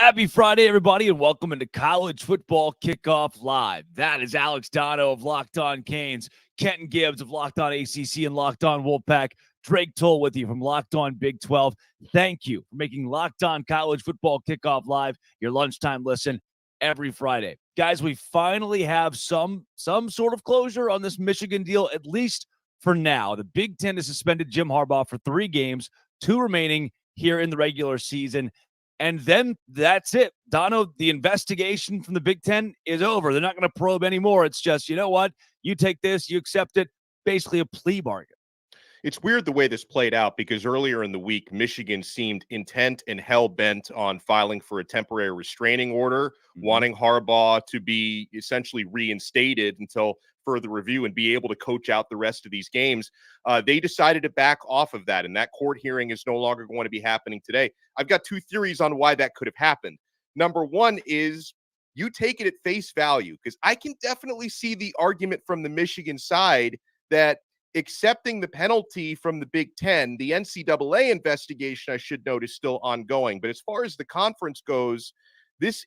Happy Friday, everybody, and welcome into College Football Kickoff Live. That is Alex Dono of Locked On Canes, Kenton Gibbs of Locked On ACC and Locked On Wolfpack, Drake Toll with you from Locked On Big 12. Thank you for making Locked On College Football Kickoff Live your lunchtime listen every Friday. Guys, we finally have some sort of closure on this Michigan deal, at least for now. The Big Ten has suspended Jim Harbaugh for 3 games, 2 remaining here in the regular season. And then that's it. Dono, the investigation from the Big Ten is over. They're not going to probe anymore. It's just, you know what? You take this, you accept it, basically a plea bargain. It's weird the way this played out because earlier in the week, Michigan seemed intent and hell-bent on filing for a temporary restraining order, wanting Harbaugh to be essentially reinstated until further review and be able to coach out the rest of these games. They decided to back off of that, and that court hearing is no longer going to be happening today. I've got 2 theories on why that could have happened. Number one is you take it at face value, because I can definitely see the argument from the Michigan side that accepting the penalty from the Big Ten, the NCAA investigation, I should note, is still ongoing. But as far as the conference goes, this,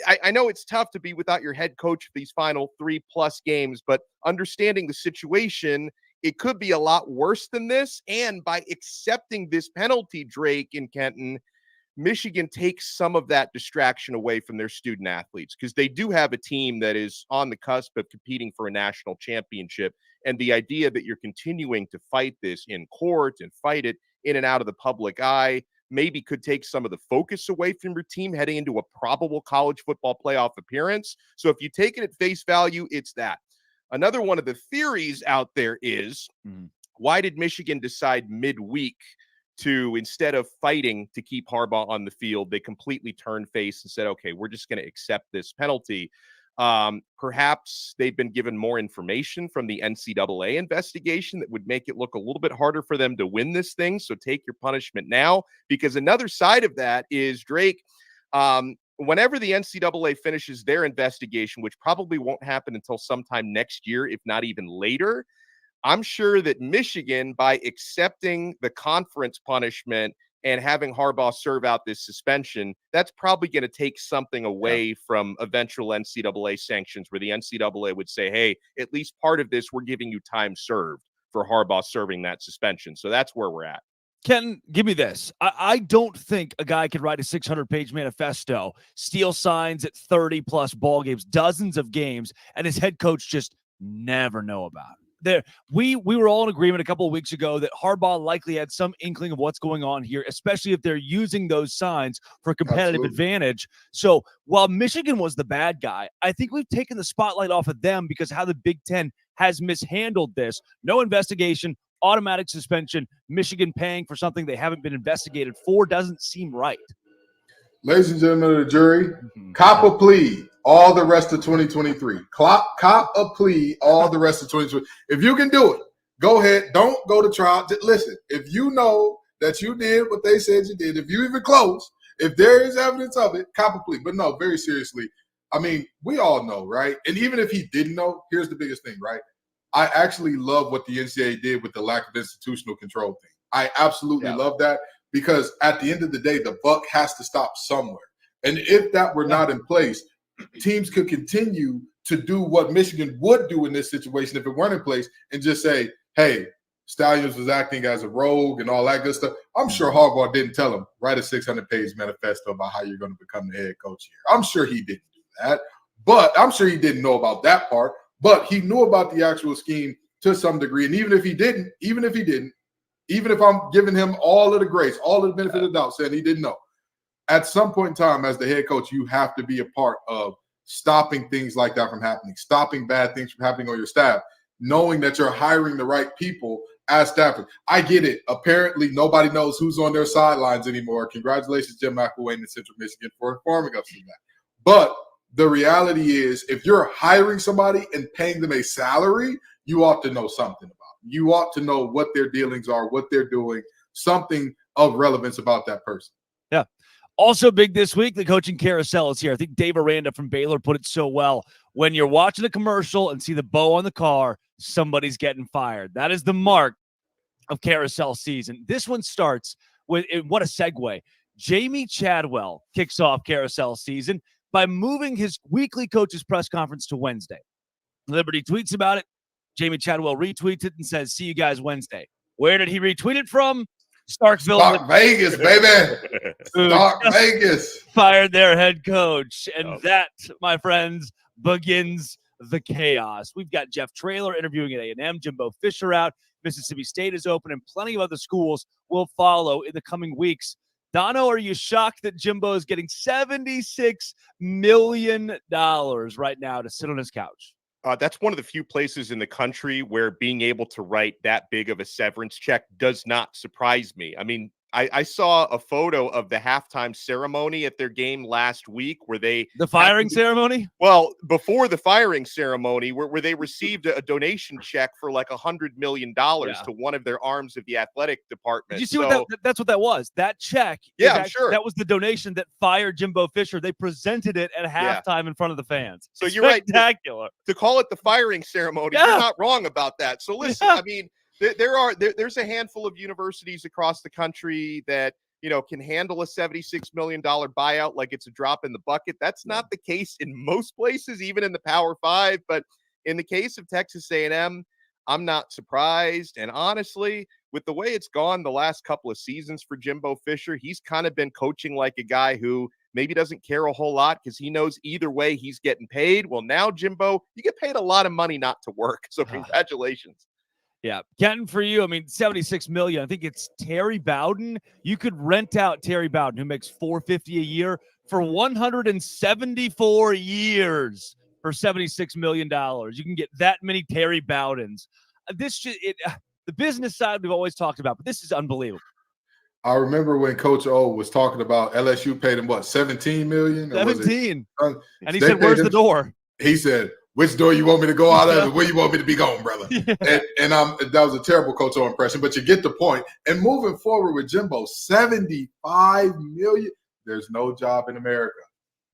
I know it's tough to be without your head coach for these final 3+ games, but understanding the situation, it could be a lot worse than this. And by accepting this penalty, Drake and Kenton, Michigan takes some of that distraction away from their student athletes, because they do have a team that is on the cusp of competing for a national championship. And the idea that you're continuing to fight this in court and fight it in and out of the public eye maybe could take some of the focus away from your team heading into a probable college football playoff appearance. So if you take it at face value, it's that. Another one of the theories out there is, why did Michigan decide midweek to, instead of fighting to keep Harbaugh on the field, they completely turned face and said, okay, we're just going to accept this penalty? Perhaps they've been given more information from the NCAA investigation that would make it look a little bit harder for them to win this thing. So take your punishment now, because another side of that is, Drake, whenever the NCAA finishes their investigation, which probably won't happen until sometime next year, if not even later, I'm sure that Michigan, by accepting the conference punishment and having Harbaugh serve out this suspension, that's probably going to take something away from eventual NCAA sanctions, where the NCAA would say, hey, at least part of this, we're giving you time served for Harbaugh serving that suspension. So that's where we're at. Ken, give me this. I don't think a guy could write a 600-page manifesto, steal signs at 30+ ball games, dozens of games, and his head coach just never know about it. We were all in agreement a couple of weeks ago that Harbaugh likely had some inkling of what's going on here, especially if they're using those signs for competitive advantage. So while Michigan was the bad guy, I think we've taken the spotlight off of them because of how the Big Ten has mishandled this. No investigation, automatic suspension, Michigan paying for something they haven't been investigated for doesn't seem right. Ladies and gentlemen of the jury, cop a plea all the rest of 2023. Cop a plea all the rest of 2023. If you can do it, go ahead. Don't go to trial. Listen, if you know that you did what they said you did, if you even close, if there is evidence of it, cop a plea. But no, very seriously, I mean, we all know, right? And even if he didn't know, here's the biggest thing, right? I actually love what the NCAA did with the lack of institutional control thing. I absolutely love that. Because at the end of the day, the buck has to stop somewhere. And if that were not in place, teams could continue to do what Michigan would do in this situation if it weren't in place and just say, hey, Stalions was acting as a rogue and all that good stuff. I'm sure Harbaugh didn't tell him, write a 600-page manifesto about how you're going to become the head coach here. I'm sure he didn't do that. But I'm sure he didn't know about that part. But he knew about the actual scheme to some degree. And even if I'm giving him all of the grace, all of the benefit of the doubt, saying he didn't know, at some point in time as the head coach, you have to be a part of stopping things like that from happening, stopping bad things from happening on your staff, knowing that you're hiring the right people as staffers. I get it. Apparently, nobody knows who's on their sidelines anymore. Congratulations, Jim McElwain in Central Michigan, for informing us of that. But the reality is, if you're hiring somebody and paying them a salary, you ought to know something about it. You ought to know what their dealings are, what they're doing, something of relevance about that person. Yeah. Also big this week, the coaching carousel is here. I think Dave Aranda from Baylor put it so well. When you're watching a commercial and see the bow on the car, somebody's getting fired. That is the mark of carousel season. This one starts with, what a segue. Jamie Chadwell kicks off carousel season by moving his weekly coaches press conference to Wednesday. Liberty tweets about it. Jamie Chadwell retweets it and says, "See you guys Wednesday." Where did he retweet it from? Starkville. Stark Vegas, baby. Stark Vegas. Fired their head coach. And that, my friends, begins the chaos. We've got Jeff Traylor interviewing at A&M, Jimbo Fisher out, Mississippi State is open, and plenty of other schools will follow in the coming weeks. Dono, are you shocked that Jimbo is getting $76 million right now to sit on his couch? That's one of the few places in the country where being able to write that big of a severance check does not surprise me. I mean, I saw a photo of the halftime ceremony at their game last week where they the firing ceremony. Well, before the firing ceremony, where they received a donation check for like $100 million to one of their arms of the athletic department. Did you see that's what that was? That check. Yeah, I'm sure. That was the donation that fired Jimbo Fisher. They presented it at halftime in front of the fans. So you're right. Spectacular. To call it the firing ceremony, you're not wrong about that. So listen, I mean, there's a handful of universities across the country that, you know, can handle a $76 million buyout like it's a drop in the bucket. That's not the case in most places, even in the Power Five. But in the case of Texas A&M, I'm not surprised. And honestly, with the way it's gone the last couple of seasons for Jimbo Fisher, he's kind of been coaching like a guy who maybe doesn't care a whole lot because he knows either way he's getting paid. Well, now, Jimbo, you get paid a lot of money not to work. So congratulations. Yeah. Kenton, for you, I mean, $76 million. I think it's Terry Bowden. You could rent out Terry Bowden, who makes $450 a year, for 174 years for $76 million. You can get that many Terry Bowdens. The business side we've always talked about, but this is unbelievable. I remember when Coach O was talking about LSU paid him, what, $17 million? 17. And he said, "Where's the door?" He said, "Which door you want me to go out of? Where you want me to be going, brother?" And that was a terrible Coach O impression, but you get the point. And moving forward with Jimbo, $75 million. There's no job in America.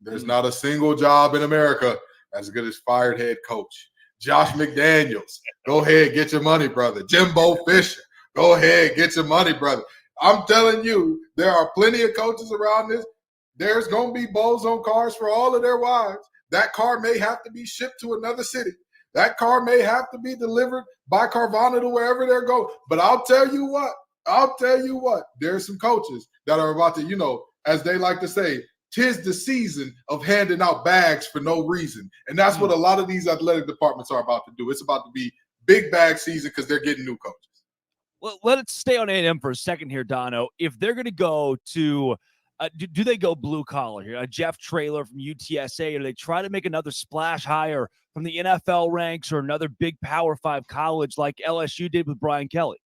There's not a single job in America as good as fired head coach. Josh McDaniels, go ahead, get your money, brother. Jimbo Fisher, go ahead, get your money, brother. I'm telling you, there are plenty of coaches around this. There's going to be bows on cars for all of their wives. That car may have to be shipped to another city. That car may have to be delivered by Carvana to wherever they're going. But I'll tell you what, there's some coaches that are about to, you know, as they like to say, 'tis the season of handing out bags for no reason. And that's what a lot of these athletic departments are about to do. It's about to be big bag season because they're getting new coaches. Well, let's stay on A&M for a second here, Dono. If they're going to go to do they go blue collar here? Jeff Traylor from UTSA, or do they try to make another splash hire from the NFL ranks or another big Power 5 college like LSU did with Brian Kelly?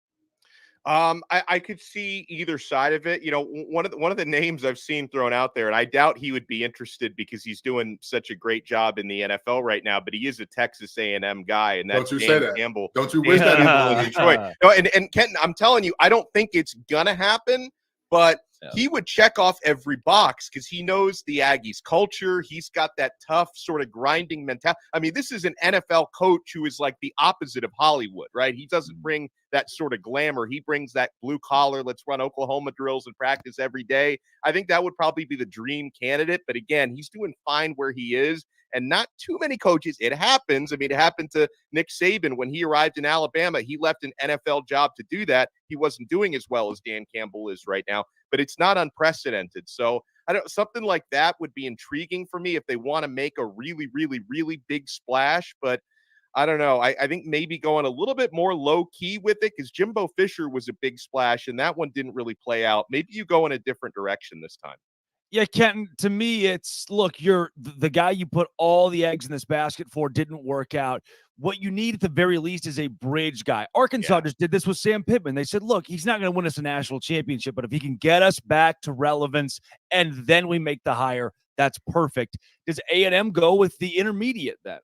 I could see either side of it. You know, one of the names I've seen thrown out there, and I doubt he would be interested because he's doing such a great job in the NFL right now, but he is a Texas A&M guy, and that's Dan Campbell. Don't you wish that in Detroit? No, and Kenton, I'm telling you, I don't think it's gonna happen, but he would check off every box because he knows the Aggies culture. He's got that tough sort of grinding mentality. I mean, this is an NFL coach who is like the opposite of Hollywood, right? He doesn't bring that sort of glamour. He brings that blue collar, let's run Oklahoma drills and practice every day. I think that would probably be the dream candidate. But again, he's doing fine where he is. And not too many coaches. It happens. I mean, it happened to Nick Saban when he arrived in Alabama. He left an NFL job to do that. He wasn't doing as well as Dan Campbell is right now, but it's not unprecedented. So something like that would be intriguing for me if they want to make a really, really, really big splash. But I don't know. I think maybe going a little bit more low key with it because Jimbo Fisher was a big splash and that one didn't really play out. Maybe you go in a different direction this time. Yeah, Kenton, to me, it's, look, you're the guy you put all the eggs in this basket for didn't work out. What you need at the very least is a bridge guy. Arkansas just did this with Sam Pittman. They said, look, he's not going to win us a national championship, but if he can get us back to relevance and then we make the hire, that's perfect. Does A&M go with the intermediate then?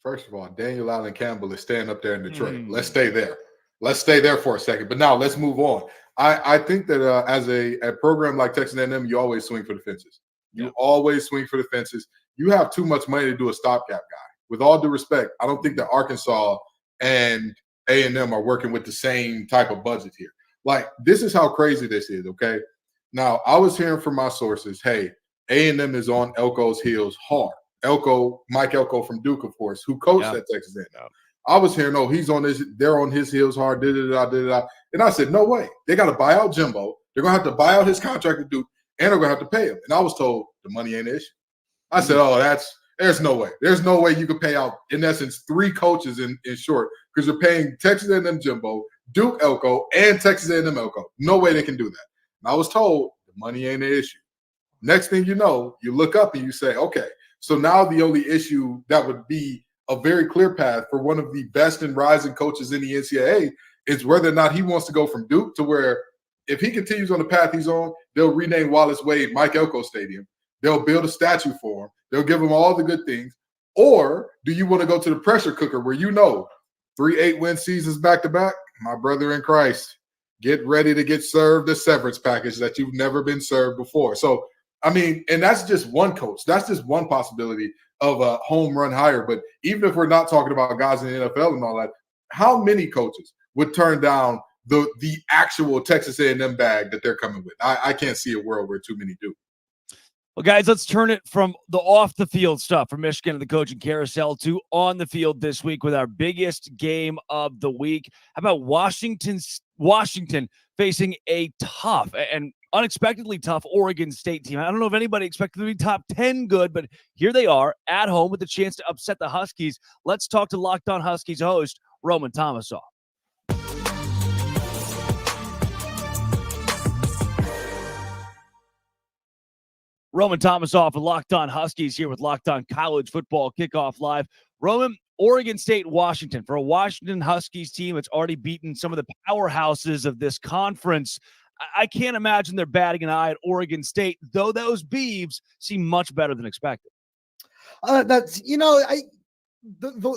First of all, Daniel Allen Campbell is staying up there in Detroit. Let's stay there. Let's stay there for a second. But now let's move on. I think that as a program like Texas A&M, you always swing for the fences. You always swing for the fences. You have too much money to do a stopgap guy. With all due respect, I don't think that Arkansas and A&M are working with the same type of budget here. Like, this is how crazy this is, okay? Now, I was hearing from my sources, hey, A&M is on Elko's heels hard. Mike Elko from Duke, of course, who coached at Texas A&M. I was hearing, they're on his heels hard, da-da-da-da-da. And I said, no way. They got to buy out Jimbo. They're going to have to buy out his contract to Duke, and they're going to have to pay him. And I was told the money ain't an issue. I said, there's no way. There's no way you could pay out, in essence, 3 coaches in short, because you're paying Texas A&M Jimbo, Duke Elko, and Texas A&M Elko. No way they can do that. And I was told the money ain't an issue. Next thing you know, you look up and you say, okay, so now the only issue that would be a very clear path for one of the best and rising coaches in the NCAA is whether or not he wants to go from Duke to where if he continues on the path he's on, they'll rename Wallace Wade Mike Elko Stadium. They'll build a statue for him. They'll give him all the good things. Or do you want to go to the pressure cooker where 3 8-win seasons back-to-back? My brother in Christ, get ready to get served a severance package that you've never been served before. So, I mean, and that's just one coach. That's just one possibility of a home run hire. But even if we're not talking about guys in the NFL and all that, how many coaches would turn down the actual Texas A&M bag that they're coming with? I can't see a world where too many do. Well, guys, let's turn it from the off-the-field stuff from Michigan and the coaching carousel to on the field this week with our biggest game of the week. How about Washington facing a tough and unexpectedly tough Oregon State team? I don't know if anybody expected them to be top 10 good, but here they are at home with a chance to upset the Huskies. Let's talk to Locked On Huskies host Roman Thomasoff. Roman Thomasoff and Locked On Huskies here with Locked On College Football Kickoff Live. Roman, Oregon State, Washington. For a Washington Huskies team, it's already beaten some of the powerhouses of this conference. I can't imagine they're batting an eye at Oregon State, though those Beavs seem much better than expected. The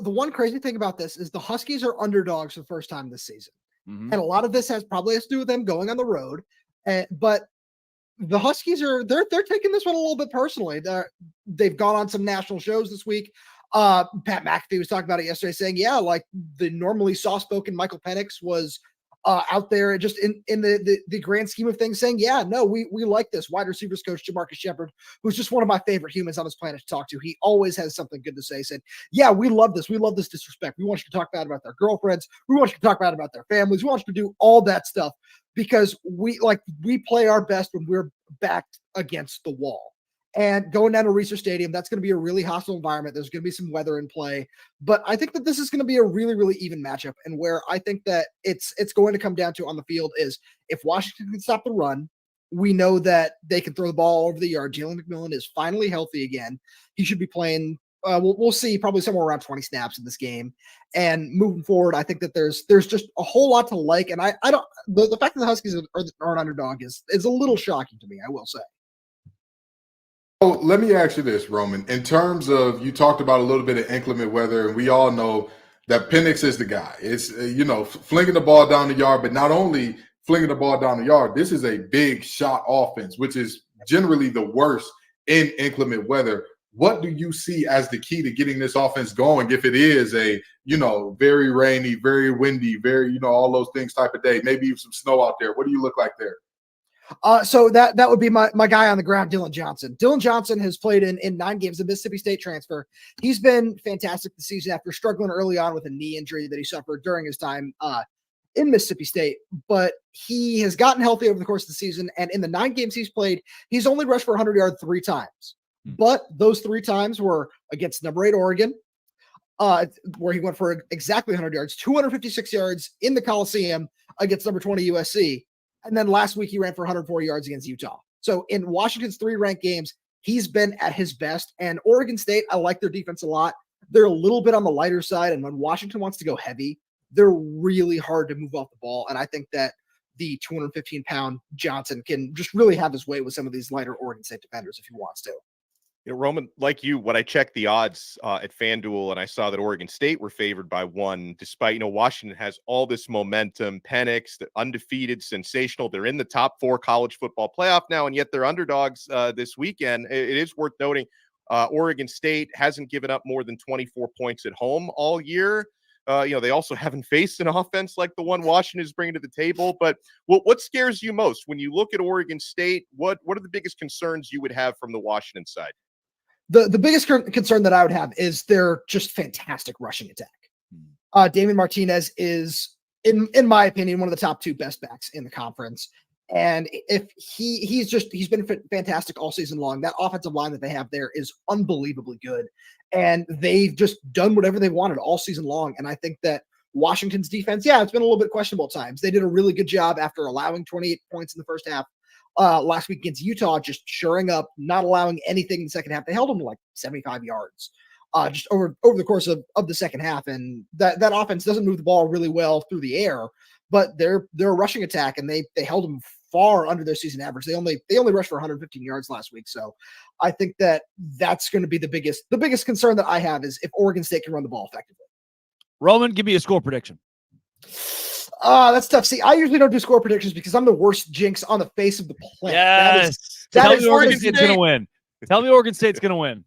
one crazy thing about this is the Huskies are underdogs for the first time this season. Mm-hmm. And a lot of this probably has to do with them going on the road. But the Huskies they're taking this one a little bit personally. They've gone on some national shows this week. Pat McAfee was talking about it yesterday, saying, like the normally soft-spoken Michael Penix was out there just in the grand scheme of things saying, we like this. Wide receivers coach Jamarcus Shepard, who's just one of my favorite humans on this planet to talk to. He always has something good to say. Said, we love this. We love this disrespect. We want you to talk bad about their girlfriends. We want you to talk bad about their families. We want you to do all that stuff because we play our best when we're backed against the wall. And going down to Reser Stadium, that's going to be a really hostile environment. There's going to be some weather in play. But I think that this is going to be a really, really even matchup. And where I think that it's going to come down to on the field is if Washington can stop the run, we know that they can throw the ball all over the yard. Jalen McMillan is finally healthy again. He should be playing, we'll see, probably somewhere around 20 snaps in this game. And moving forward, I think that there's just a whole lot to like. And I don't – the fact that the Huskies are an underdog is a little shocking to me, I will say. So let me ask you this, Roman. In terms of, you talked about a little bit of inclement weather, and we all know that Penix is the guy. It's, flinging the ball down the yard, but not only flinging the ball down the yard, this is a big shot offense, which is generally the worst in inclement weather. What do you see as the key to getting this offense going if it is a, very rainy, very windy, very, all those things type of day, maybe even some snow out there? What do you look like there? So that would be my guy on the ground, Dylan Johnson. Dylan Johnson has played in 9 games, a Mississippi State transfer. He's been fantastic this season after struggling early on with a knee injury that he suffered during his time in Mississippi State. But he has gotten healthy over the course of the season, and in the 9 games he's played, he's only rushed for 100 yards 3 times. But those 3 times were against number 8 Oregon, where he went for exactly 100 yards, 256 yards in the Coliseum against number 20 USC. And then last week he ran for 104 yards against Utah. So in Washington's 3 ranked games, he's been at his best. And Oregon State, I like their defense a lot. They're a little bit on the lighter side. And when Washington wants to go heavy, they're really hard to move off the ball. And I think that the 215-pound Johnson can just really have his way with some of these lighter Oregon State defenders if he wants to. Roman, like you, when I checked the odds at FanDuel and I saw that Oregon State were favored by 1, despite, Washington has all this momentum, Penix, the undefeated, sensational. They're in the top 4 college football playoff now, and yet they're underdogs this weekend. It is worth noting Oregon State hasn't given up more than 24 points at home all year. They also haven't faced an offense like the one Washington is bringing to the table. But what scares you most when you look at Oregon State? What are the biggest concerns you would have from the Washington side? The biggest concern that I would have is their just fantastic rushing attack. Damon Martinez is, in my opinion, one of the top 2 best backs in the conference. And if he's been fantastic all season long. That offensive line that they have there is unbelievably good. And they've just done whatever they wanted all season long. And I think that Washington's defense, it's been a little bit questionable at times. They did a really good job after allowing 28 points in the first half last week against Utah, just shoring up, not allowing anything in the second half. They held them to like 75 yards just over the course of the second half. And that offense doesn't move the ball really well through the air, but they're a rushing attack, and they held them far under their season average. They only rushed for 115 yards last week. So I think that's going to be the biggest concern that I have is if Oregon State can run the ball effectively. Roman, give me a score prediction. That's tough. See, I usually don't do score predictions because I'm the worst jinx on the face of the planet. Yes. Tell me Oregon State's going to win. Tell me Oregon State's going to win.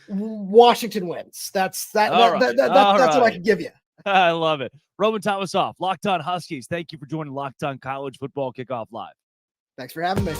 Washington wins. That's what I can give you. I love it. Roman Thomasoff, Locked On Huskies. Thank you for joining Locked On College Football Kickoff Live. Thanks for having me.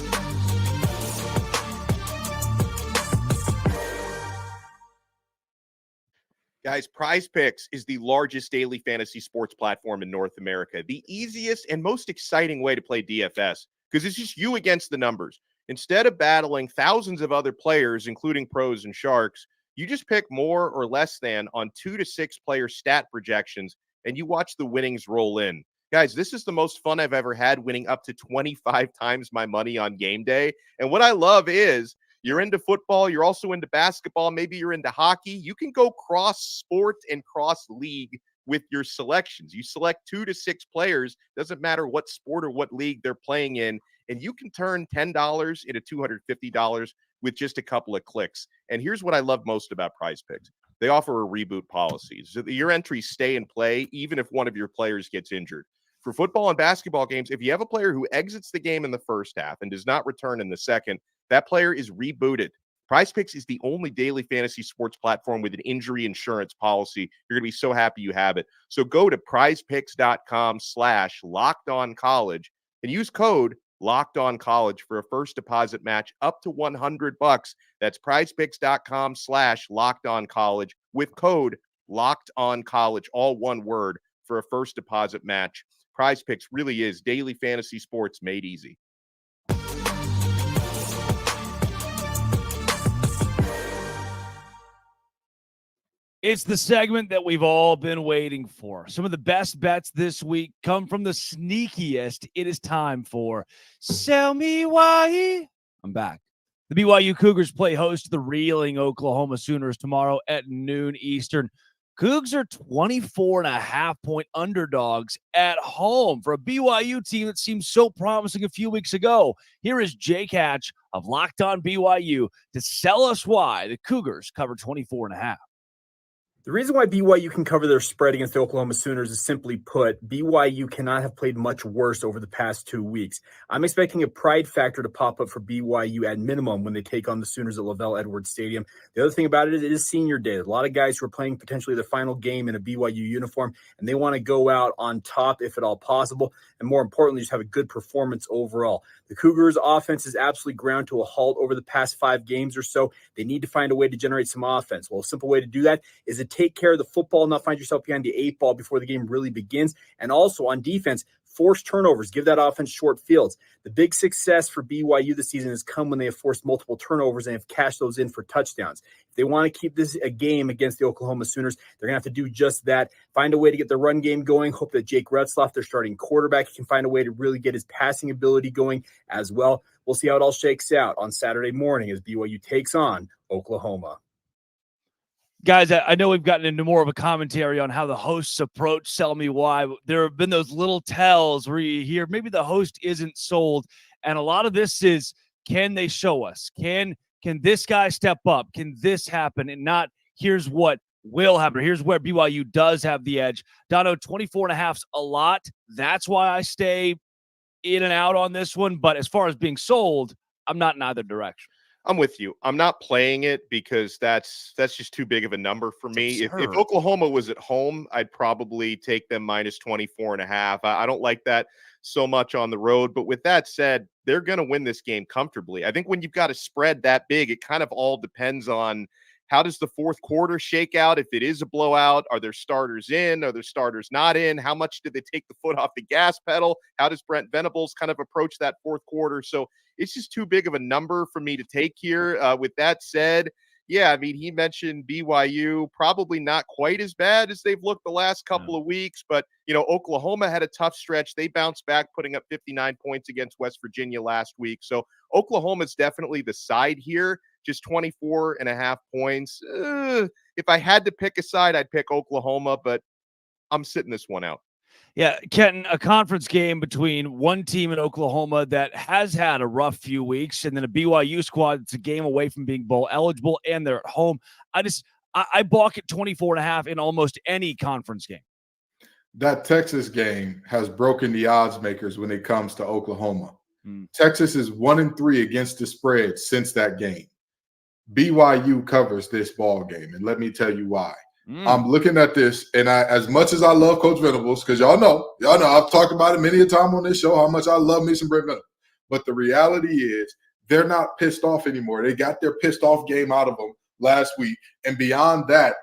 Guys, Prize Picks is the largest daily fantasy sports platform in North America. The easiest and most exciting way to play DFS, because it's just you against the numbers. Instead of battling thousands of other players, including pros and sharks, you just pick more or less than on 2 to 6 player stat projections, and you watch the winnings roll in. Guys, this is the most fun I've ever had, winning up to 25 times my money on game day. And what I love is you're into football, you're also into basketball, maybe you're into hockey. You can go cross sport and cross league with your selections. You select 2 to 6 players, doesn't matter what sport or what league they're playing in, and you can turn $10 into $250 with just a couple of clicks. And here's what I love most about Prize Picks. They offer a reboot policy, so that your entries stay in play even if one of your players gets injured. For football and basketball games, if you have a player who exits the game in the first half and does not return in the second, that player is rebooted. Prize Picks is the only daily fantasy sports platform with an injury insurance policy. You're going to be so happy you have it. So go to prizepicks.com/lockedoncollege and use code LockedOnCollege for a first deposit match up to $100. That's prizepicks.com/lockedoncollege with code LockedOnCollege, all one word, for a first deposit match. Prize Picks really is daily fantasy sports made easy. It's the segment that we've all been waiting for. Some of the best bets this week come from the sneakiest. It is time for Sell Me Why. I'm back. The BYU Cougars play host to the reeling Oklahoma Sooners tomorrow at noon Eastern. Cougs are 24.5-point underdogs at home for a BYU team that seemed so promising a few weeks ago. Here is Jake Hatch of Locked On BYU to sell us why the Cougars cover 24.5. The reason why BYU can cover their spread against the Oklahoma Sooners is simply put, BYU cannot have played much worse over the past 2 weeks. I'm expecting a pride factor to pop up for BYU at minimum when they take on the Sooners at Lavelle Edwards Stadium. The other thing about it is senior day. A lot of guys who are playing potentially their final game in a BYU uniform, and they want to go out on top if at all possible, and more importantly, just have a good performance overall. The Cougars' offense is absolutely ground to a halt over the past 5 games or so. They need to find a way to generate some offense. Well, a simple way to do that is to take care of the football, not find yourself behind the 8 ball before the game really begins. And also on defense, force turnovers, give that offense short fields. The big success for BYU this season has come when they have forced multiple turnovers and have cashed those in for touchdowns. If they want to keep this a game against the Oklahoma Sooners, they're going to have to do just that. Find a way to get the run game going. Hope that Jake Retzlaff, their starting quarterback, can find a way to really get his passing ability going as well. We'll see how it all shakes out on Saturday morning as BYU takes on Oklahoma. Guys, I know we've gotten into more of a commentary on how the hosts approach Sell Me Why. There have been those little tells where you hear maybe the host isn't sold. And a lot of this is, can they show us? Can this guy step up? Can this happen? And not, here's what will happen. Here's where BYU does have the edge. Dono, 24.5's a lot. That's why I stay in and out on this one. But as far as being sold, I'm not in either direction. I'm with you. I'm not playing it because that's just too big of a number for me. If Oklahoma was at home, I'd probably take them minus 24.5. I don't like that so much on the road. But with that said, they're going to win this game comfortably. I think when you've got a spread that big, it kind of all depends on how does the fourth quarter shake out? If it is a blowout, are there starters in? Are there starters not in? How much did they take the foot off the gas pedal? How does Brent Venables kind of approach that fourth quarter? So it's just too big of a number for me to take here. With that said, yeah, I mean, he mentioned BYU, probably not quite as bad as they've looked the last couple of weeks, but, Oklahoma had a tough stretch. They bounced back, putting up 59 points against West Virginia last week. So Oklahoma's definitely the side here, just 24.5 points. If I had to pick a side, I'd pick Oklahoma, but I'm sitting this one out. Yeah, Kenton, a conference game between one team in Oklahoma that has had a rough few weeks and then a BYU squad that's a game away from being bowl eligible, and they're at home. I balk at 24.5 in almost any conference game. That Texas game has broken the odds makers when it comes to Oklahoma. Texas is 1-3 against the spread since that game. BYU covers this ball game, and let me tell you why. I'm looking at this, and as much as I love Coach Venables, because y'all know, I've talked about it many a time on this show, how much I love me some Brent Venables. But the reality is they're not pissed off anymore. They got their pissed off game out of them last week. And beyond that,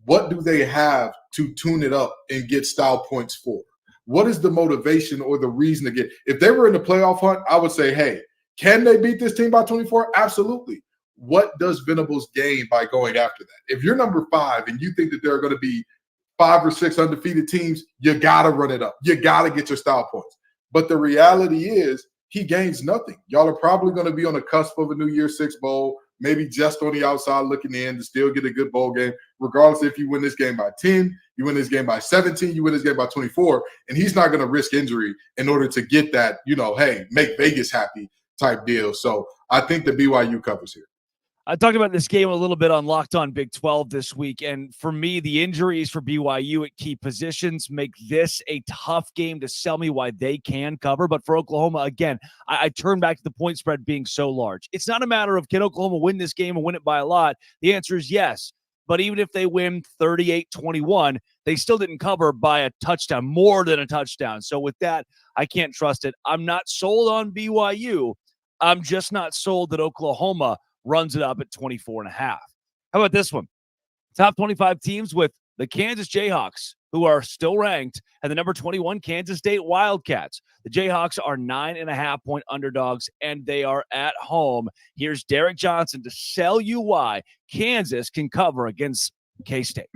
what do they have to tune it up and get style points for? What is the motivation or the reason to get? If they were in the playoff hunt, I would say, hey, can they beat this team by 24? Absolutely. What does Venables gain by going after that? If you're number 5 and you think that there are going to be 5 or 6 undefeated teams, you got to run it up. You got to get your style points. But the reality is he gains nothing. Y'all are probably going to be on the cusp of a New Year's Six bowl, maybe just on the outside looking in to still get a good bowl game, regardless if you win this game by 10, you win this game by 17, you win this game by 24, and he's not going to risk injury in order to get that, hey, make Vegas happy type deal. So I think the BYU covers here. I talked about this game a little bit on Locked On Big 12 this week, and for me, the injuries for BYU at key positions make this a tough game to sell me why they can cover. But for Oklahoma, again, I turn back to the point spread being so large. It's not a matter of can Oklahoma win this game and win it by a lot. The answer is yes. But even if they win 38-21, they still didn't cover by a touchdown, more than a touchdown. So with that, I can't trust it. I'm not sold on BYU. I'm just not sold that Oklahoma runs it up at 24.5. How about this one? Top 25 teams with the Kansas Jayhawks, who are still ranked, and the number 21 Kansas State Wildcats. The Jayhawks are 9.5-point underdogs, and they are at home. Here's Derek Johnson to sell you why Kansas can cover against K-State.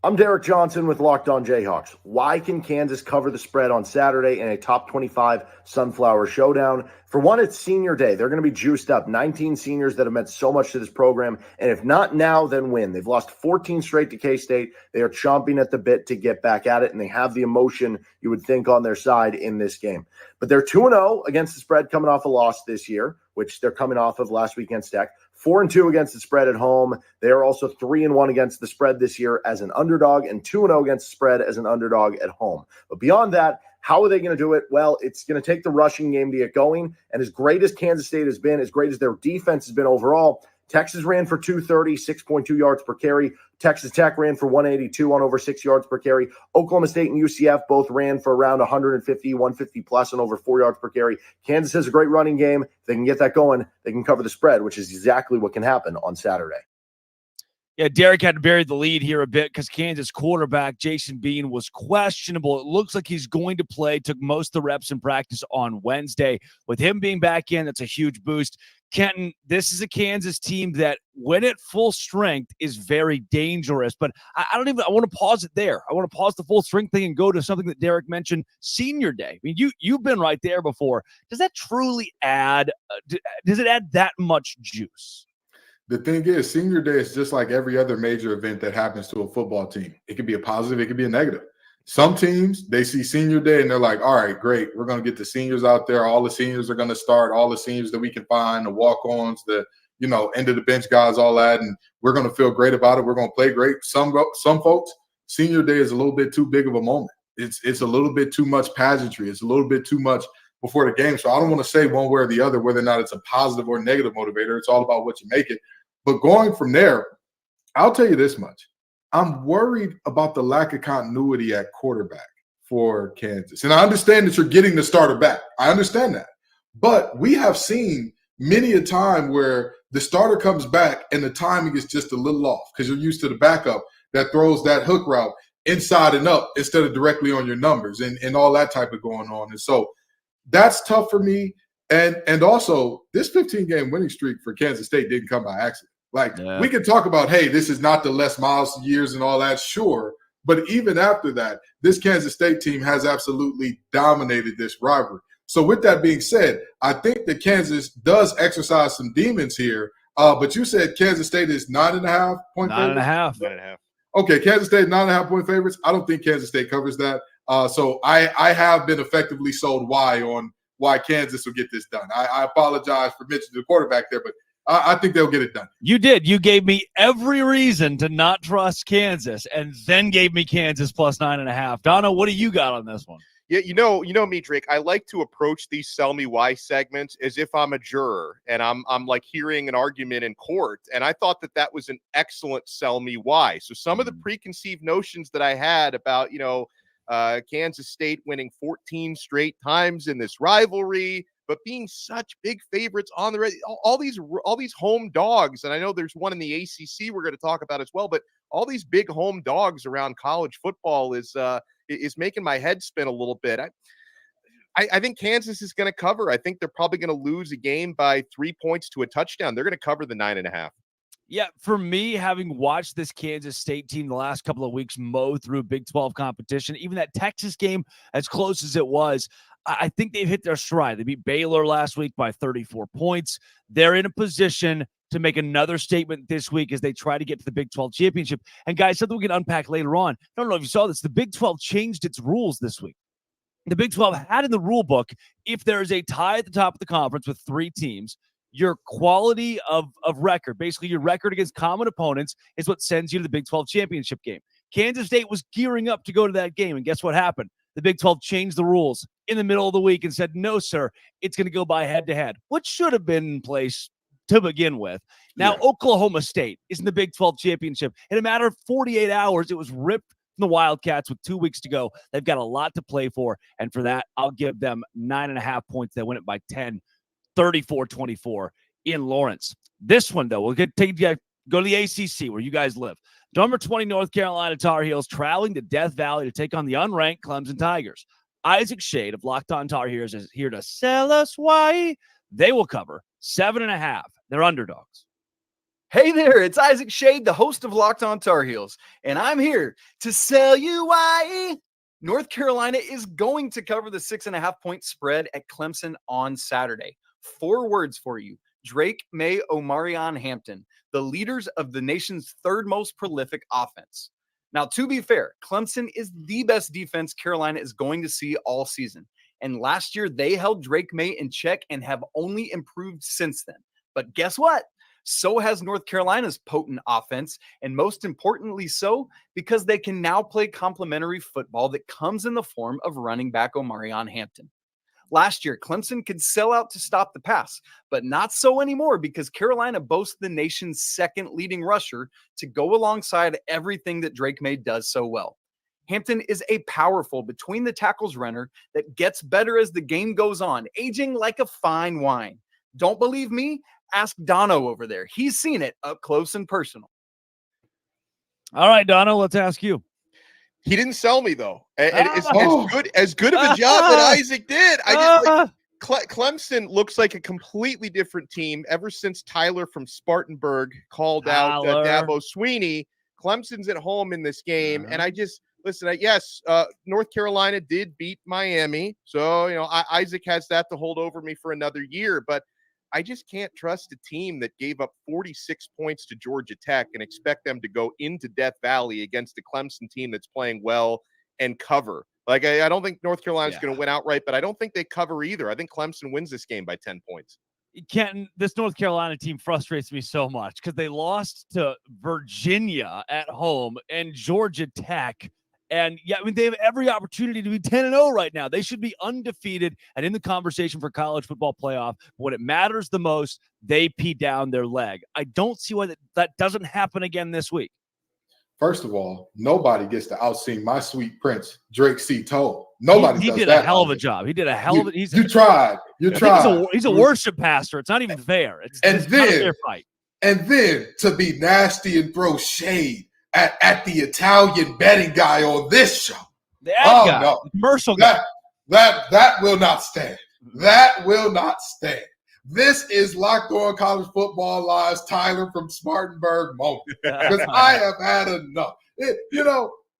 I'm Derek Johnson with Locked On Jayhawks. Why can Kansas cover the spread on Saturday in a top 25 Sunflower Showdown? For one, it's senior day. They're going to be juiced up. 19 seniors that have meant so much to this program. And if not now, then when? They've lost 14 straight to K-State. They are chomping at the bit to get back at it, and they have the emotion you would think on their side in this game. But they're 2-0 against the spread coming off a loss this year, which they're coming off of last week against Tech. 4-2 against the spread at home. They are also 3-1 against the spread this year as an underdog and 2-0 against the spread as an underdog at home. But beyond that, how are they going to do it? Well, it's going to take the rushing game to get going. And as great as Kansas State has been, as great as their defense has been overall, Texas ran for 230, 6.2 yards per carry. Texas Tech ran for 182 on over 6 yards per carry. Oklahoma State and UCF both ran for around 150, 150 plus on over 4 yards per carry. Kansas has a great running game. If they can get that going, they can cover the spread, which is exactly what can happen on Saturday. Yeah, Derek had to bury the lead here a bit because Kansas quarterback Jason Bean was questionable. It looks like he's going to play, took most of the reps in practice on Wednesday. With him being back in, that's a huge boost. Kenton, this is a Kansas team that, when at full strength, is very dangerous. But I want to pause it there. I want to pause the full strength thing and go to something that Derek mentioned, senior day. I mean, you've been right there before. Does that truly add, does it add that much juice? The thing is, senior day is just like every other major event that happens to a football team. It could be a positive, it could be a negative. Some teams, they see senior day and they're like, all right, great. We're going to get the seniors out there. All the seniors are going to start, all the seniors that we can find, the walk-ons, the, end of the bench guys, all that. And we're going to feel great about it. We're going to play great. Some folks, senior day is a little bit too big of a moment. It's a little bit too much pageantry. It's a little bit too much before the game. So I don't want to say one way or the other whether or not it's a positive or negative motivator. It's all about what you make it. But going from there, I'll tell you this much. I'm worried about the lack of continuity at quarterback for Kansas. And I understand that you're getting the starter back. I understand that. But we have seen many a time where the starter comes back and the timing is just a little off because you're used to the backup that throws that hook route inside and up instead of directly on your numbers and all that type of going on. And so that's tough for me. And also, this 15-game winning streak for Kansas State didn't come by accident. We can talk about, hey, this is not the Les Miles years and all that, sure. But even after that, this Kansas State team has absolutely dominated this rivalry. So with that being said, I think that Kansas does exercise some demons here. But you said Kansas State is 9.5 point favorites? 9.5. Okay, Kansas State 9.5 point favorites. I don't think Kansas State covers that. So I have been effectively sold on why Kansas will get this done. I apologize for mentioning the quarterback there, but I think they'll get it done. You did. You gave me every reason to not trust Kansas and then gave me Kansas plus 9.5. Donna, what do you got on this one? Yeah, you know me, Drake. I like to approach these "Sell Me Why" segments as if I'm a juror and I'm like hearing an argument in court. And I thought that was an excellent "Sell Me Why." So some of the preconceived notions that I had about Kansas State winning 14 straight times in this rivalry, but being such big favorites on all these home dogs, and I know there's one in the ACC we're going to talk about as well, but all these big home dogs around college football is making my head spin a little bit. I think Kansas is going to cover. I think they're probably going to lose a game by 3 points to a touchdown. They're going to cover the 9.5. Yeah, for me, having watched this Kansas State team the last couple of weeks mow through Big 12 competition, even that Texas game, as close as it was, I think they've hit their stride. They beat Baylor last week by 34 points. They're in a position to make another statement this week as they try to get to the Big 12 championship. And guys, something we can unpack later on. I don't know if you saw this. The Big 12 changed its rules this week. The Big 12 had in the rule book, if there is a tie at the top of the conference with 3 teams, your quality of record, basically your record against common opponents, is what sends you to the Big 12 championship game. Kansas State was gearing up to go to that game, and guess what happened? The Big 12 changed the rules in the middle of the week and said, no, sir, it's going to go by head-to-head, which should have been in place to begin with. Now, Oklahoma State is in the Big 12 championship. In a matter of 48 hours, it was ripped from the Wildcats with 2 weeks to go. They've got a lot to play for, and for that, I'll give them 9.5 points. They win it by 10. 34-24 in Lawrence. This one, though, we'll go to the ACC where you guys live. Number 20 North Carolina Tar Heels traveling to Death Valley to take on the unranked Clemson Tigers. Isaac Shade of Locked On Tar Heels is here to sell us why. They will cover 7.5. They're underdogs. Hey there, it's Isaac Shade, the host of Locked On Tar Heels, and I'm here to sell you why North Carolina is going to cover the 6.5 point spread at Clemson on Saturday. 4 words for you: Drake May, Omarion Hampton, the leaders of the nation's 3rd most prolific offense. Now, to be fair, Clemson is the best defense Carolina is going to see all season. And last year, they held Drake May in check and have only improved since then. But guess what? So has North Carolina's potent offense, and most importantly so, because they can now play complementary football that comes in the form of running back Omarion Hampton. Last year, Clemson could sell out to stop the pass, but not so anymore because Carolina boasts the nation's 2nd leading rusher to go alongside everything that Drake May does so well. Hampton is a powerful between the tackles runner that gets better as the game goes on, aging like a fine wine. Don't believe me? Ask Dono over there. He's seen it up close and personal. All right, Dono, let's ask you. He didn't sell me though. As good of a job that Isaac did. Clemson looks like a completely different team ever since Tyler from Spartanburg called out Dabo Sweeney. Clemson's at home in this game, and North Carolina did beat Miami, so Isaac has that to hold over me for another year, but I just can't trust a team that gave up 46 points to Georgia Tech and expect them to go into Death Valley against a Clemson team that's playing well and cover. I don't think North Carolina's going to win outright, but I don't think they cover either. I think Clemson wins this game by 10 points. Kenton, this North Carolina team frustrates me so much because they lost to Virginia at home and Georgia Tech And yeah, I mean, they have every opportunity to be 10-0 right now. They should be undefeated and in the conversation for college football playoff. When it matters the most, they pee down their leg. I don't see why that doesn't happen again this week. First of all, nobody gets to outsing my sweet prince, Drake C. Toll. Nobody he does did that. a hell of a job. He did a hell of a. You tried. He's a worship pastor. It's not even fair. It's not a fair fight. And then to be nasty and throw shade at the Italian betting guy on this show. No, commercial guy. That will not stand. That will not stand. This is Locked On College Football Live's Tyler from Spartanburg moment. Because I have had enough.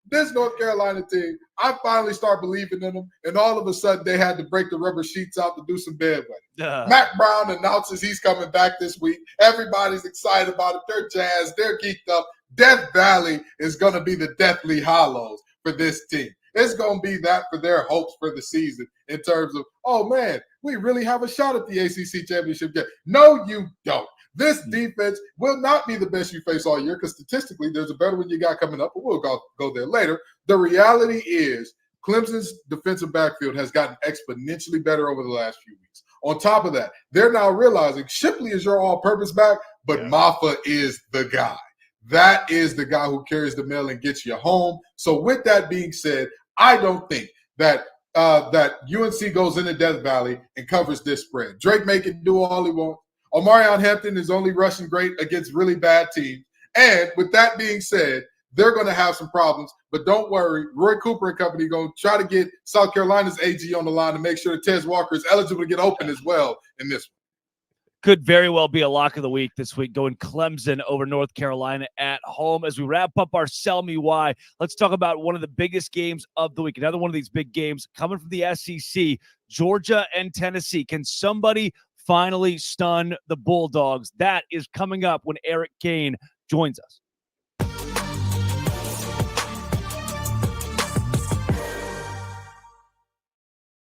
This North Carolina team, I finally start believing in them, and all of a sudden they had to break the rubber sheets out to do some bedwetting. Mac Brown announces he's coming back this week. Everybody's excited about it. They're jazzed. They're geeked up. Death Valley is going to be the Deathly Hollows for this team. It's going to be that for their hopes for the season in terms of, oh, man, we really have a shot at the ACC championship game. No, you don't. This defense will not be the best you face all year because statistically there's a better one you got coming up, but we'll go there later. The reality is Clemson's defensive backfield has gotten exponentially better over the last few weeks. On top of that, they're now realizing Shipley is your all-purpose back, but Maffa is the guy. That is the guy who carries the mail and gets you home. So with that being said, I don't think that UNC goes into Death Valley and covers this spread. Drake may can do all he wants. Omarion Hampton is only rushing great against really bad teams. And with that being said, they're going to have some problems. But don't worry, Roy Cooper and company going to try to get South Carolina's AG on the line to make sure that Tez Walker is eligible to get open as well in this one. Could very well be a lock of the week this week, going Clemson over North Carolina at home. As we wrap up our Sell Me Why, let's talk about one of the biggest games of the week. Another one of these big games coming from the SEC, Georgia and Tennessee. Can somebody finally stun the Bulldogs? That is coming up when Eric Kane joins us.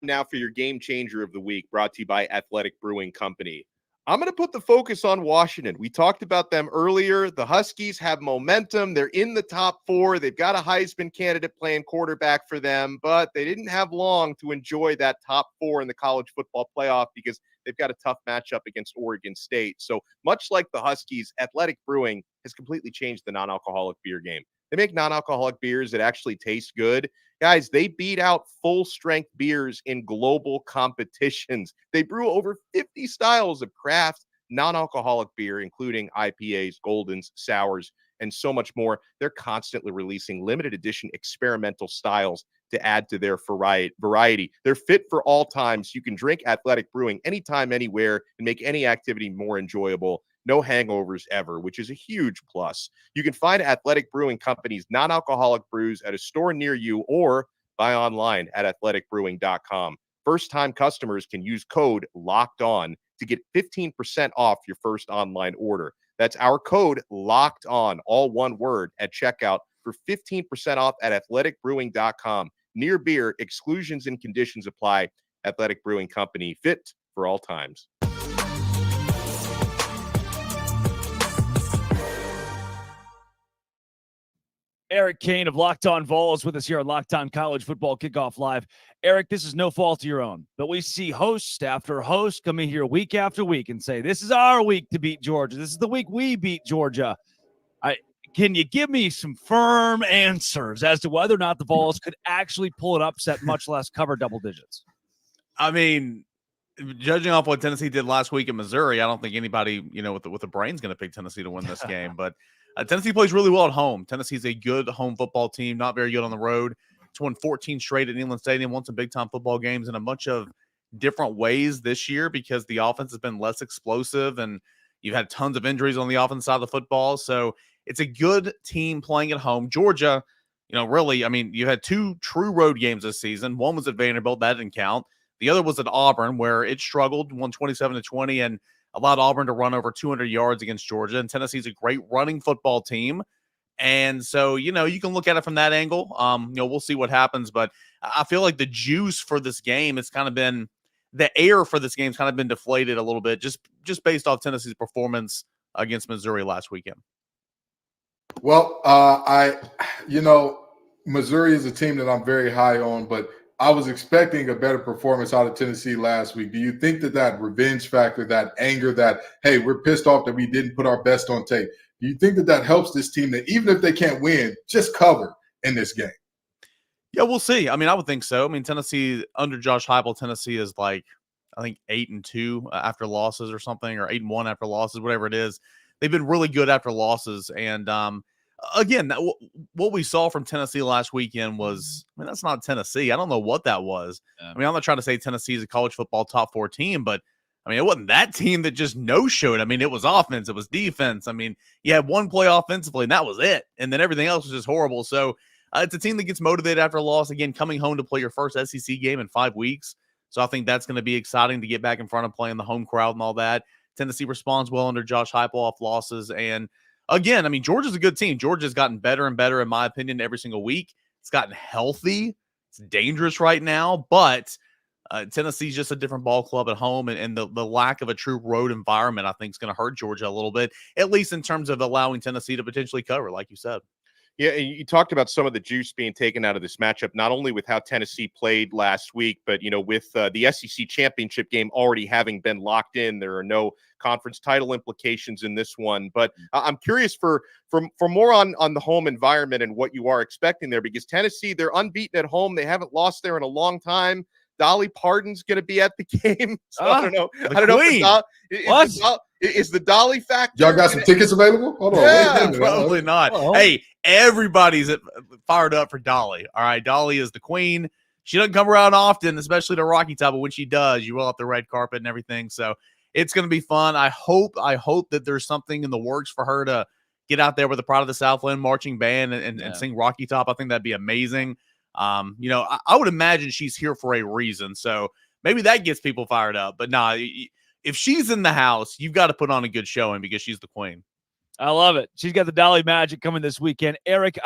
Now for your game changer of the week, brought to you by Athletic Brewing Company. I'm going to put the focus on Washington. We talked about them earlier. The Huskies have momentum. They're in the top 4. They've got a Heisman candidate playing quarterback for them, but they didn't have long to enjoy that top 4 in the college football playoff because they've got a tough matchup against Oregon State. So much like the Huskies, Athletic Brewing has completely changed the non-alcoholic beer game. They make non-alcoholic beers that actually taste good. Guys, they beat out full-strength beers in global competitions. They brew over 50 styles of craft non-alcoholic beer, including IPAs, Goldens, Sours, and so much more. They're constantly releasing limited edition experimental styles to add to their variety. They're fit for all times. You can drink Athletic Brewing anytime, anywhere, and make any activity more enjoyable. No hangovers ever, which is a huge plus. You can find Athletic Brewing Company's non-alcoholic brews at a store near you or buy online at athleticbrewing.com. First-time customers can use code LOCKEDON to get 15% off your first online order. That's our code LOCKEDON, all one word, at checkout for 15% off at athleticbrewing.com. Near beer, exclusions and conditions apply. Athletic Brewing Company, fit for all times. Eric Kane of Locked On Vols with us here on Locked On College Football Kickoff Live. Eric, this is no fault of your own, but we see host after host come in here week after week and say, this is our week to beat Georgia. This is the week we beat Georgia. Can you give me some firm answers as to whether or not the Vols could actually pull an upset, much less cover double digits? I mean, judging off what Tennessee did last week in Missouri, I don't think anybody, with the brain's going to pick Tennessee to win this game. But Tennessee plays really well at home. Tennessee's a good home football team, not very good on the road. It's won 14 straight at Neyland Stadium, won some big-time football games in a bunch of different ways this year because the offense has been less explosive and you've had tons of injuries on the offense side of the football. So it's a good team playing at home. Georgia, really, you had 2 true road games this season. One was at Vanderbilt. That didn't count. The other was at Auburn, where it struggled, won 27-20, and allowed Auburn to run over 200 yards against Georgia. And Tennessee's a great running football team. And so, you can look at it from that angle. We'll see what happens. But I feel like the juice for this game has kind of been – the air for this game's kind of been deflated a little bit just based off Tennessee's performance against Missouri last weekend. Well, Missouri is a team that I'm very high on, but I was expecting a better performance out of Tennessee last week. Do you think that revenge factor, that anger, that, hey, we're pissed off that we didn't put our best on tape, do you think that helps this team that even if they can't win, just cover in this game? Yeah, we'll see. I mean, I would think so. I mean, Tennessee under Josh Heupel, Tennessee is like, I think 8-2 after losses or something, or 8-1 after losses, whatever it is. They've been really good after losses. And again, what we saw from Tennessee last weekend was, I mean, that's not Tennessee. I don't know what that was. Yeah. I mean, I'm not trying to say Tennessee is a college football top 4 team, but I mean, it wasn't that team that just no-showed. I mean, it was offense, it was defense. I mean, you had one play offensively, and that was it. And then everything else was just horrible. So it's a team that gets motivated after a loss. Again, coming home to play your first SEC game in 5 weeks. So I think that's going to be exciting to get back in front of playing the home crowd and all that. Tennessee responds well under Josh Heupel off losses. And again, I mean, Georgia's a good team. Georgia's gotten better and better, in my opinion, every single week. It's gotten healthy. It's dangerous right now, but Tennessee's just a different ball club at home, and the lack of a true road environment, I think, is going to hurt Georgia a little bit, at least in terms of allowing Tennessee to potentially cover, like you said. Yeah, you talked about some of the juice being taken out of this matchup, not only with how Tennessee played last week, but, you know, with the SEC championship game already having been locked in. There are no conference title implications in this one. But I'm curious for more on the home environment and what you are expecting there, because Tennessee, they're unbeaten at home. They haven't lost there in a long time. Dolly Parton's going to be at the game. So I don't know. I don't know. Is the Dolly factor? Y'all got some tickets available? Hold on. Yeah, probably not. Oh. Hey, everybody's fired up for Dolly. All right, Dolly is the queen. She doesn't come around often, especially to Rocky Top, but when she does, you roll out the red carpet and everything. So it's going to be fun. I hope that there's something in the works for her to get out there with the Pride of the Southland marching band and sing Rocky Top. I think that'd be amazing. You know, I would imagine she's here for a reason. So maybe that gets people fired up. But nah, if she's in the house, you've got to put on a good showing because she's the queen. I love it. She's got the Dolly Magic coming this weekend. Eric,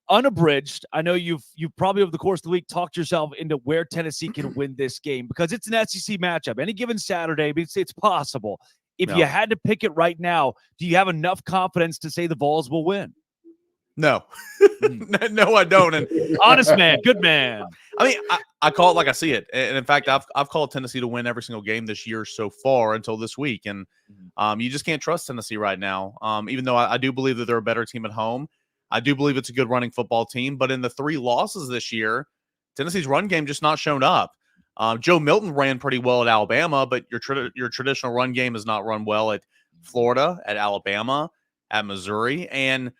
unabridged, I know you've probably over the course of the week talked yourself into where Tennessee can win this game because it's an SEC matchup. Any given Saturday, it's possible. If you had to pick it right now, do you have enough confidence to say the Vols will win? No. No, I don't. And honest man, good man. I mean, I call it like I see it. And in fact, I've called Tennessee to win every single game this year so far until this week. And you just can't trust Tennessee right now. Even though I do believe that they're a better team at home. I do believe it's a good running football team. But in the 3 losses this year, Tennessee's run game just not shown up. Joe Milton ran pretty well at Alabama, but your traditional run game has not run well at Florida, at Alabama, at Missouri. And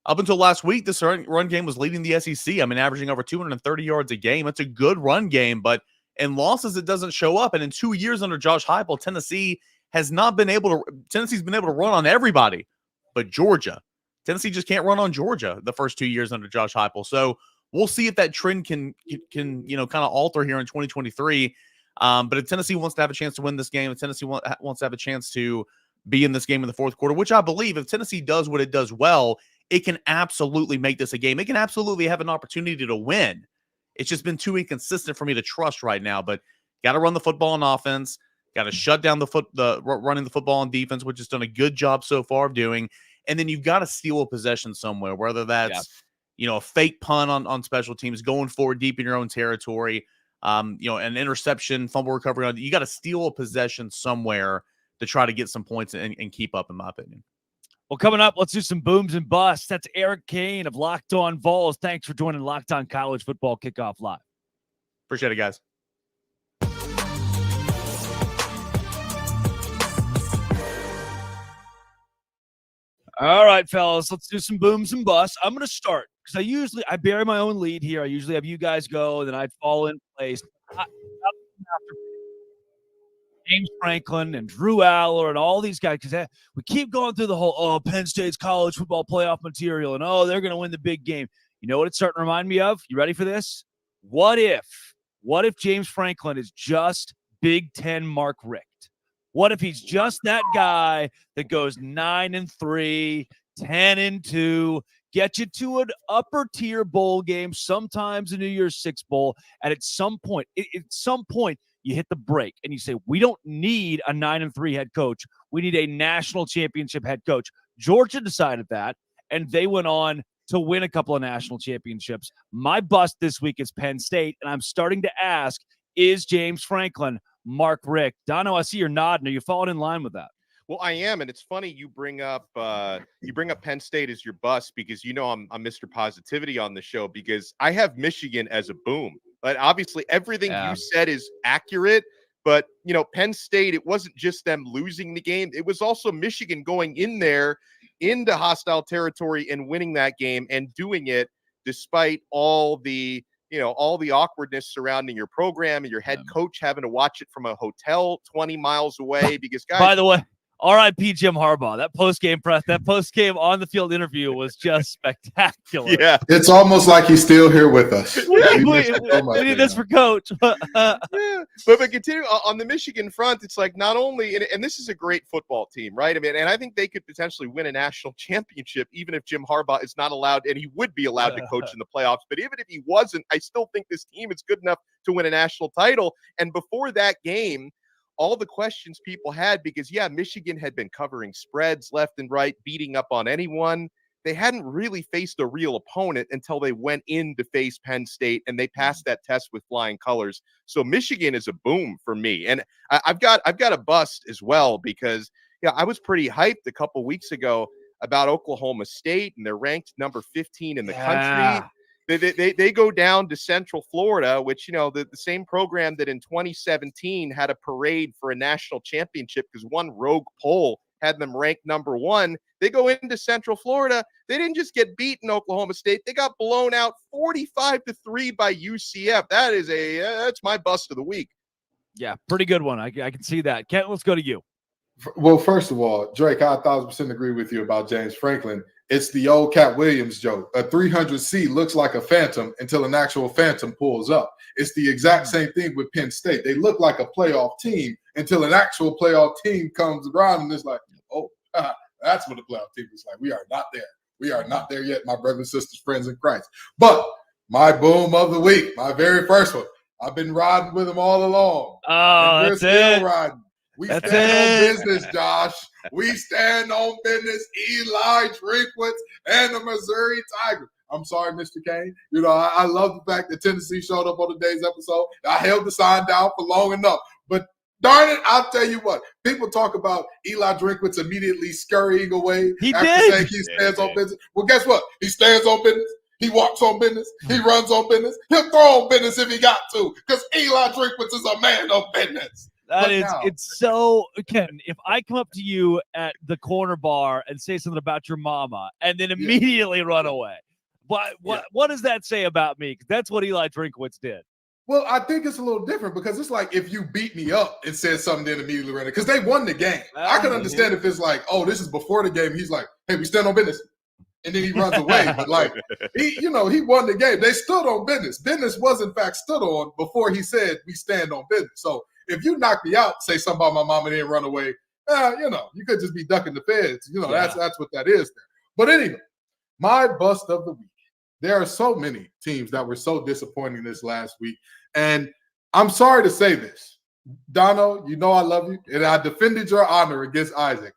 up until last week, this run game was leading the SEC. I mean, averaging over 230 yards a game. It's a good run game, but in losses, it doesn't show up. And in 2 years under Josh Heupel, Tennessee's been able to run on everybody but Georgia. Tennessee just can't run on Georgia the first 2 years under Josh Heupel. So we'll see if that trend can kind of alter here in 2023. But if Tennessee wants to have a chance to win this game, if Tennessee wants to have a chance to be in this game in the fourth quarter, which I believe if Tennessee does what it does well, it can absolutely make this a game. It can absolutely have an opportunity to win. It's just been too inconsistent for me to trust right now. But got to run the football on offense. Got to shut down running the football on defense, which has done a good job so far of doing. And then you've got to steal a possession somewhere, whether that's a fake punt on special teams, going forward deep in your own territory, an interception, fumble recovery. You got to steal a possession somewhere to try to get some points and keep up, in my opinion. Well, coming up, let's do some booms and busts. That's Eric Kane of Locked On Vols. Thanks for joining Locked On College Football Kickoff Live. Appreciate it, guys. All right, fellas, let's do some booms and busts. I'm going to start because I bury my own lead here. I usually have you guys go, and then I'd fall in place. James Franklin and Drew Aller and all these guys, because we keep going through the whole, Penn State's college football playoff material, and, they're going to win the big game. You know what it's starting to remind me of? You ready for this? What if James Franklin is just Big Ten Mark Richt? What if he's just that guy that goes 9-3, 10-2, get you to an upper tier bowl game, sometimes a New Year's Six bowl, and at some point, you hit the break and you say, we don't need a 9-3 head coach. We need a national championship head coach. Georgia decided that, and they went on to win a couple of national championships. My bust this week is Penn State, and I'm starting to ask, is James Franklin Mark Richt? Dono, I see you're nodding. Are you falling in line with that? Well, I am, and it's funny you bring up Penn State as your bust because I'm Mr. Positivity on the show because I have Michigan as a boom. But obviously, everything you said is accurate. But Penn State, it wasn't just them losing the game; it was also Michigan going in there into hostile territory and winning that game and doing it despite all the awkwardness surrounding your program and your head coach having to watch it from a hotel 20 miles away because guys. By the way, R.I.P. Jim Harbaugh. That post-game on the field interview was just spectacular. Yeah. It's almost like he's still here with us. We need this for coach. Yeah. But continue on the Michigan front, it's like not only, and this is a great football team, right? I mean, and I think they could potentially win a national championship, even if Jim Harbaugh is not allowed, and he would be allowed to coach in the playoffs. But even if he wasn't, I still think this team is good enough to win a national title. And before that game, all the questions people had because, Michigan had been covering spreads left and right, beating up on anyone. They hadn't really faced a real opponent until they went in to face Penn State, and they passed that test with flying colors. So Michigan is a boom for me. And I've got a bust as well because, I was pretty hyped a couple weeks ago about Oklahoma State, and they're ranked number 15 in the country. They go down to Central Florida, which, the same program that in 2017 had a parade for a national championship because one rogue poll had them ranked number 1. They go into Central Florida. They didn't just get beaten Oklahoma State. They got blown out 45-3 by UCF. That's my bust of the week. Yeah, pretty good one. I can see that. Kent, let's go to you. Well, first of all, Drake, I 1,000% agree with you about James Franklin. It's the old Cat Williams joke. A 300C looks like a phantom until an actual phantom pulls up. It's the exact same thing with Penn State. They look like a playoff team until an actual playoff team comes around, and it's like, that's what a playoff team is like. We are not there. We are not there yet, my brothers and sisters, friends in Christ. But my boom of the week, my very first one, I've been riding with him all along. Oh, we're that's still it. riding. We That's stand on business, Josh. We stand on business. Eli Drinkwitz and the Missouri Tigers. I'm sorry, Mr. Kane. I love the fact that Tennessee showed up on today's episode. I held the sign down for long enough. But darn it, I'll tell you what. People talk about Eli Drinkwitz immediately scurrying away after saying he stands on business. Well, guess what? He stands on business. He walks on business. He runs on business. He'll throw on business if he got to because Eli Drinkwitz is a man of business. It's so, Ken, if I come up to you at the corner bar and say something about your mama and then immediately run away, what does that say about me? Because that's what Eli Drinkwitz did. Well, I think it's a little different because it's like if you beat me up and said something, then immediately ran it because they won the game. I can understand if it's like, this is before the game. He's like, hey, we stand on business. And then he runs away. But like, he won the game. They stood on business. Business was, in fact, stood on before he said we stand on business. So if you knock me out, say something about my mom and then run away, you could just be ducking the feds. That's what that is there. But anyway, my bust of the week. There are so many teams that were so disappointing this last week. And I'm sorry to say this. Dono, I love you. And I defended your honor against Isaac.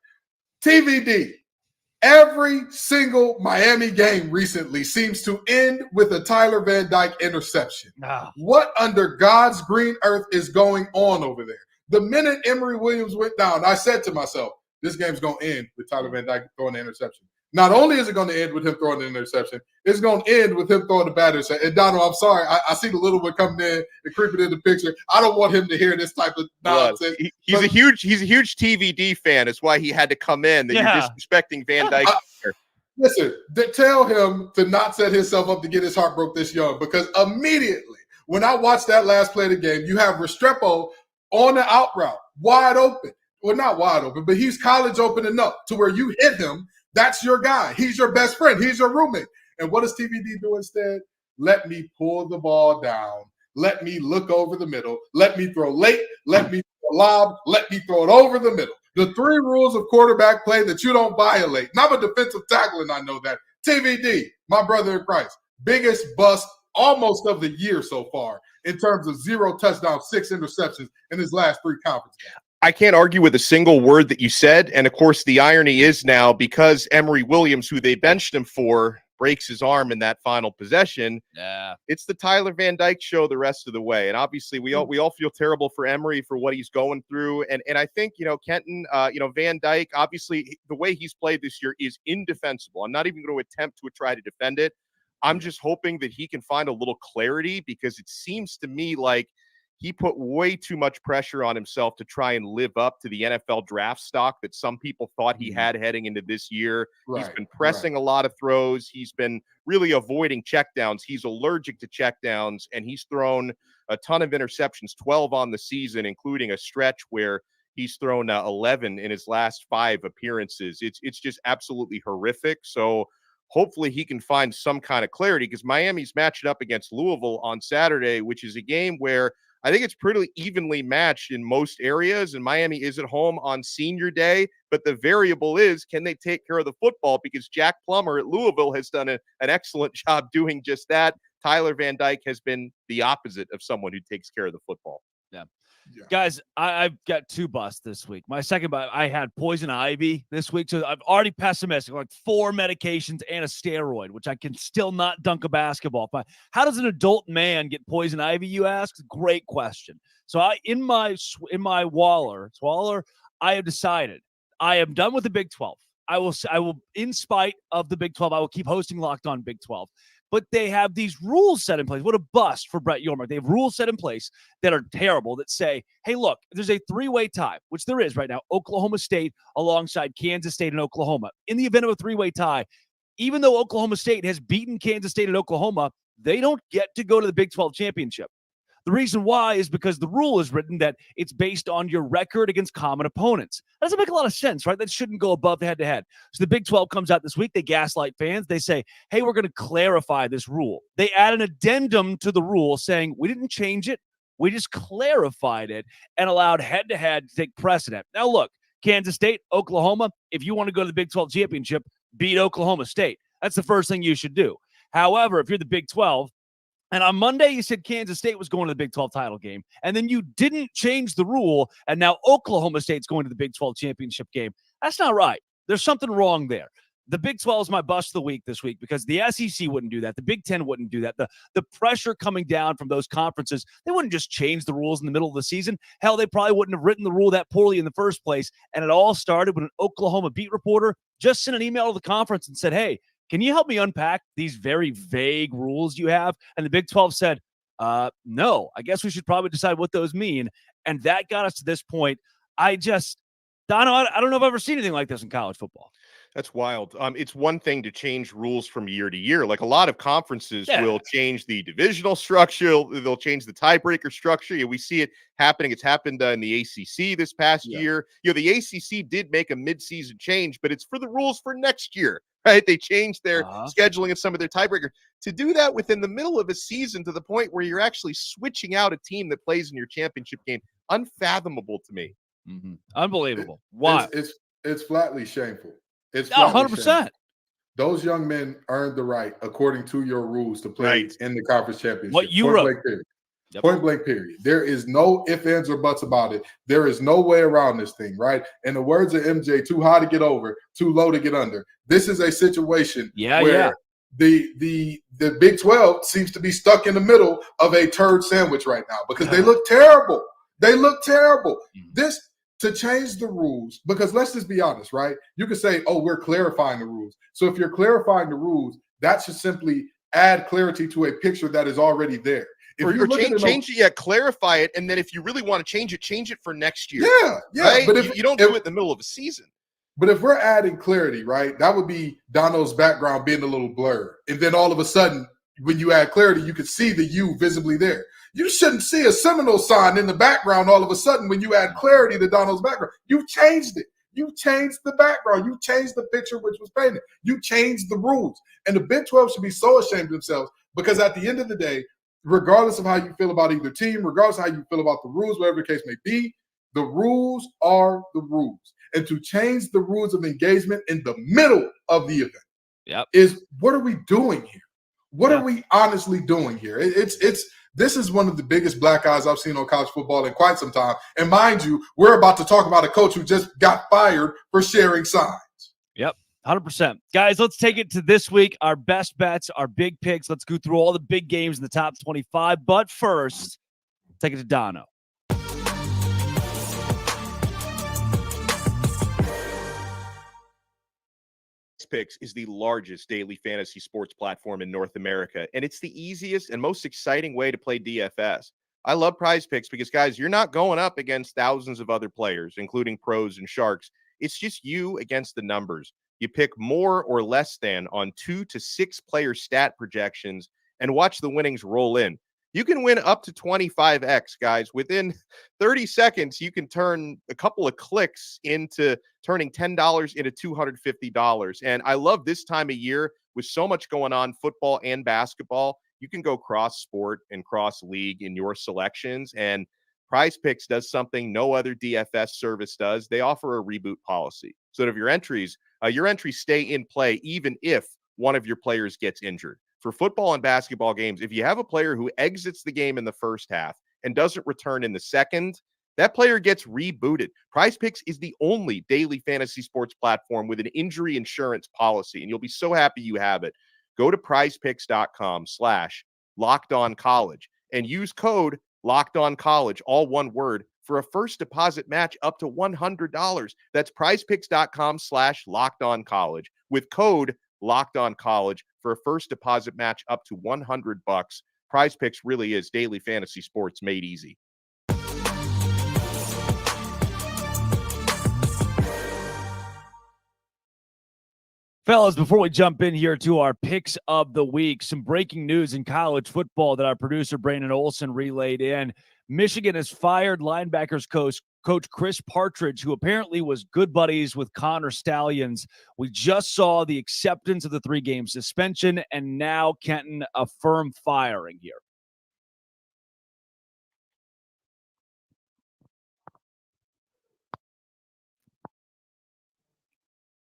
TVD. Every single Miami game recently seems to end with a Tyler Van Dyke interception. What under God's green earth is going on over there? The minute Emory Williams went down, I said to myself, this game's going to end with Tyler Van Dyke throwing the interception. Not only is it going to end with him throwing the interception, it's going to end with him throwing the bad interception. And Donald, I'm sorry, I see the little one coming in and creeping in the picture. I don't want him to hear this type of nonsense. He's a huge TVD fan. That's why he had to come in. That you're disrespecting Van Dyke. Listen, tell him to not set himself up to get his heart broke this young because immediately when I watched that last play of the game, you have Restrepo on the out route, wide open. Well, not wide open, but he's college open enough to where you hit him. That's your guy. He's your best friend. He's your roommate. And what does TVD do instead? Let me pull the ball down. Let me look over the middle. Let me throw late. Let me throw lob. Let me throw it over the middle. The 3 rules of quarterback play that you don't violate. And I'm a defensive tackle, and I know that. TVD, my brother in Christ, biggest bust almost of the year so far in terms of 0 touchdowns, 6 interceptions in his last 3 conference games. I can't argue with a single word that you said. And, of course, the irony is now because Emory Williams, who they benched him for, breaks his arm in that final possession. Yeah. It's the Tyler Van Dyke show the rest of the way. And obviously we all feel terrible for Emery for what he's going through. And I think, Kenton, Van Dyke, obviously the way he's played this year is indefensible. I'm not even going to attempt to try to defend it. I'm just hoping that he can find a little clarity, because it seems to me like he put way too much pressure on himself to try and live up to the NFL draft stock that some people thought he had heading into this year. Right, He's been pressing a lot of throws. He's been really avoiding checkdowns. He's allergic to checkdowns, and he's thrown a ton of interceptions, 12 on the season, including a stretch where he's thrown 11 in his last 5 appearances. It's just absolutely horrific. So hopefully he can find some kind of clarity, because Miami's matching up against Louisville on Saturday, which is a game where I think it's pretty evenly matched in most areas, and Miami is at home on senior day. But the variable is, can they take care of the football? Because Jack Plummer at Louisville has done an excellent job doing just that. Tyler Van Dyke has been the opposite of someone who takes care of the football. Yeah. Guys, I've got 2 busts this week. My second bust, I had poison ivy this week, so I'm already pessimistic. Like 4 medications and a steroid, which I can still not dunk a basketball. But how does an adult man get poison ivy, you ask? Great question. So in my Waller, I have decided I am done with the Big 12. I will, in spite of the Big 12, I will keep hosting Locked On Big 12. But they have these rules set in place. What a bust for Brett Yormark. They have rules set in place that are terrible, that say, hey, look, there's a 3-way tie, which there is right now, Oklahoma State alongside Kansas State and Oklahoma. In the event of a 3-way tie, even though Oklahoma State has beaten Kansas State and Oklahoma, they don't get to go to the Big 12 championship. The reason why is because the rule is written that it's based on your record against common opponents. That doesn't make a lot of sense, right? That shouldn't go above the head-to-head. So the Big 12 comes out this week. They gaslight fans. They say, hey, we're going to clarify this rule. They add an addendum to the rule saying, we didn't change it. We just clarified it and allowed head-to-head to take precedent. Now, look, Kansas State, Oklahoma, if you want to go to the Big 12 championship, beat Oklahoma State. That's the first thing you should do. However, if you're the Big 12, and on Monday, you said Kansas State was going to the Big 12 title game, and then you didn't change the rule, and now Oklahoma State's going to the Big 12 championship game. That's not right. There's something wrong there. The Big 12 is my bust of the week this week, because the SEC wouldn't do that. The Big 10 wouldn't do that. The pressure coming down from those conferences, they wouldn't just change the rules in the middle of the season. Hell, they probably wouldn't have written the rule that poorly in the first place, and it all started when an Oklahoma beat reporter just sent an email to the conference and said, hey, can you help me unpack these very vague rules you have? And the Big 12 said, no, I guess we should probably decide what those mean. And that got us to this point. I don't know if I've ever seen anything like this in college football. That's wild. It's one thing to change rules from year to year. Like a lot of conferences will change the divisional structure. They'll change the tiebreaker structure. We see it happening. It's happened in the ACC this past year. The ACC did make a midseason change, but it's for the rules for next year, right? They changed their scheduling and some of their tiebreaker. To do that within the middle of a season to the point where you're actually switching out a team that plays in your championship game, unfathomable to me. Mm-hmm. Unbelievable. Why? It's flatly shameful. It's 100%. Those young men earned the right, according to your rules, to play in the conference championship. What you wrote. Point blank period. There is no ifs, ands, or buts about it. There is no way around this thing, right? In the words of MJ, too high to get over, too low to get under. This is a situation where the Big 12 seems to be stuck in the middle of a turd sandwich right now, because they look terrible. They look terrible. To change the rules, because let's just be honest, right? You could say, oh, we're clarifying the rules. So if you're clarifying the rules, that should simply add clarity to a picture that is already there. Change it, clarify it, and then if you really want to change it for next year. Yeah. Right? But if you don't do it in the middle of a season. But if we're adding clarity, right, that would be Dono's background being a little blurred. And then all of a sudden, when you add clarity, you can see the U visibly there. You shouldn't see a Seminole sign in the background all of a sudden when you add clarity to Donald's background. You've changed it. You changed the background. You changed the picture which was painted. You changed the rules. And the Big 12 should be so ashamed of themselves, because at the end of the day, regardless of how you feel about either team, regardless of how you feel about the rules, whatever the case may be, the rules are the rules. And to change the rules of engagement in the middle of the event is, what are we doing here? What are we honestly doing here? This is one of the biggest black eyes I've seen on college football in quite some time. And mind you, we're about to talk about a coach who just got fired for sharing signs. 100%. 100%. Guys, let's take it to this week. Our best bets, our big picks. Let's go through all the big games in the top 25. But first, take it to Dono. Picks is the largest daily fantasy sports platform in North America, and it's the easiest and most exciting way to play DFS. I love Prize Picks because, guys, you're not going up against thousands of other players, including pros and sharks. It's just you against the numbers. You pick more or less than on 2 to 6 player stat projections and watch the winnings roll in. You can win up to 25x, guys. Within 30 seconds, you can turn a couple of clicks into turning $10 into $250. And I love this time of year with so much going on, football and basketball. You can go cross sport and cross league in your selections. And Prize Picks does something no other DFS service does. They offer a reboot policy so that if your entries stay in play even if one of your players gets injured. For football and basketball games, if you have a player who exits the game in the first half and doesn't return in the second, that player gets rebooted. Prize Picks is the only daily fantasy sports platform with an injury insurance policy, and you'll be so happy you have it. Go to prizepicks.com/LockedOnCollege and use code LockedOnCollege, all one word, for a first deposit match up to $100. That's prizepicks.com/LockedOnCollege with code Locked On College for a first deposit match up to $100. Prize Picks really is daily fantasy sports made easy. Fellas, before we jump in here to our picks of the week, some breaking news in college football that our producer Brandon Olson relayed in. Michigan has fired linebackers coach Chris Partridge, who apparently was good buddies with Connor Stallions. We just saw the acceptance of the 3-game suspension, and now Kenton, a firm firing here.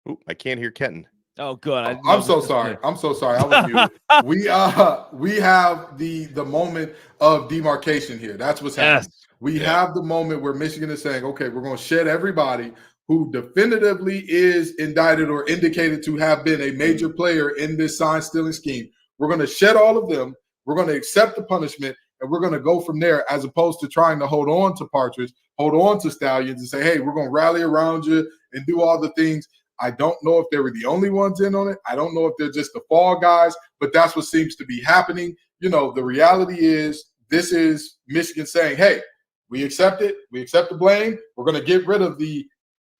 Ooh, I can't hear Kenton. Oh, good. I'm so sorry. I was muted. We have the moment of demarcation here. That's what's happening. Yes. We have the moment where Michigan is saying, okay, we're going to shed everybody who definitively is indicted or indicated to have been a major player in this sign stealing scheme. We're going to shed all of them. We're going to accept the punishment, and we're going to go from there, as opposed to trying to hold on to Partridge, hold on to Stallions and say, hey, we're going to rally around you and do all the things. I don't know if they were the only ones in on it. I don't know if they're just the fall guys, but that's what seems to be happening. You know, the reality is this is Michigan saying, hey, we accept it. We accept the blame. We're going to get rid of the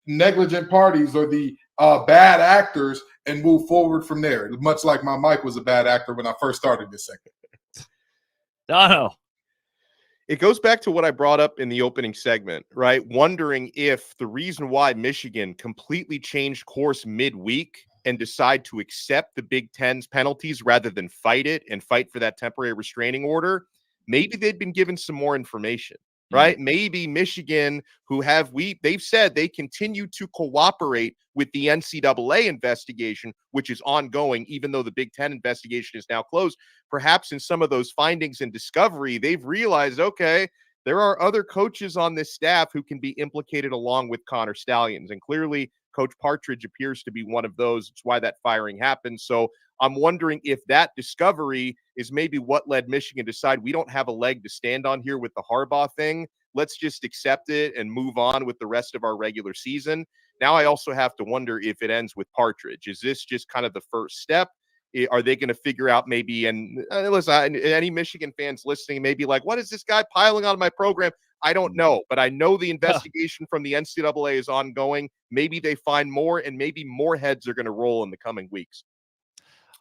negligent parties or the bad actors and move forward from there. Much like my mic was a bad actor when I first started this segment. Dono. It goes back to what I brought up in the opening segment, right? Wondering if the reason why Michigan completely changed course midweek and decide to accept the Big Ten's penalties rather than fight it and fight for that temporary restraining order, maybe they'd been given some more information. Right? Maybe Michigan, they've said they continue to cooperate with the NCAA investigation, which is ongoing, even though the Big Ten investigation is now closed. Perhaps in some of those findings and discovery, they've realized, okay, there are other coaches on this staff who can be implicated along with Connor Stallions. And clearly, Coach Partridge appears to be one of those. It's why that firing happened. So I'm wondering if that discovery is maybe what led Michigan to decide we don't have a leg to stand on here with the Harbaugh thing. Let's just accept it and move on with the rest of our regular season. Now I also have to wonder if it ends with Partridge. Is this just kind of the first step? Are they going to figure out maybe, and listen, any Michigan fans listening may be like, what is this guy piling on my program? I don't know, but I know the investigation from the NCAA is ongoing. Maybe they find more, and maybe more heads are going to roll in the coming weeks.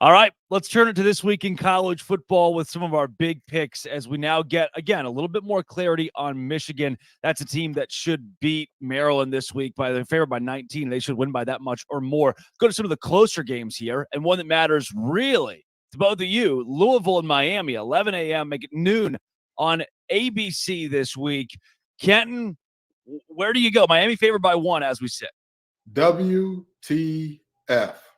All right, let's turn it to this week in college football with some of our big picks as we now get, again, a little bit more clarity on Michigan. That's a team that should beat Maryland this week they're favored by 19. They should win by that much or more. Go to some of the closer games here, and one that matters really to both of you, Louisville and Miami, 11 a.m., make it noon on ABC this week. Kenton, where do you go? Miami favored by 1 as we sit. WTF.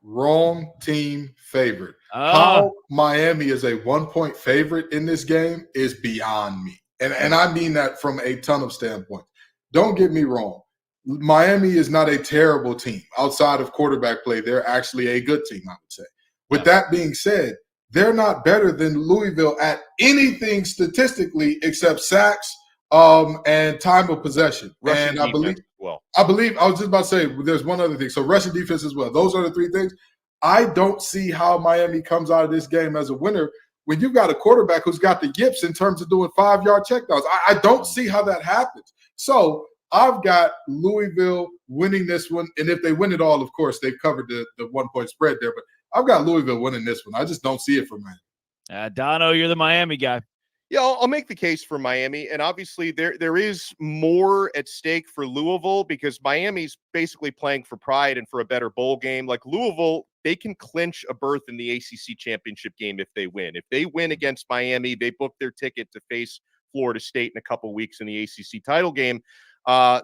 Wrong team favorite. How Miami is a 1-point favorite in this game is beyond me. And I mean that from a ton of standpoints. Don't get me wrong. Miami is not a terrible team. Outside of quarterback play, they're actually a good team, I would say. With that being said, they're not better than Louisville at anything statistically except sacks and time of possession. Rushing And I believe I was just about to say there's one other thing. So rushing defense as well. Those are the three things. I don't see how Miami comes out of this game as a winner when you've got a quarterback who's got the yips in terms of doing 5-yard checkdowns. I don't see how that happens. So I've got Louisville winning this one. And if they win it all, of course, they've covered the 1-point spread there. But I've got Louisville winning this one. I just don't see it for Miami. Dono, you're the Miami guy. Yeah, I'll make the case for Miami. And obviously there is more at stake for Louisville because Miami's basically playing for pride and for a better bowl game. Like Louisville, they can clinch a berth in the ACC championship game if they win. If they win against Miami, they book their ticket to face Florida State in a couple weeks in the ACC title game.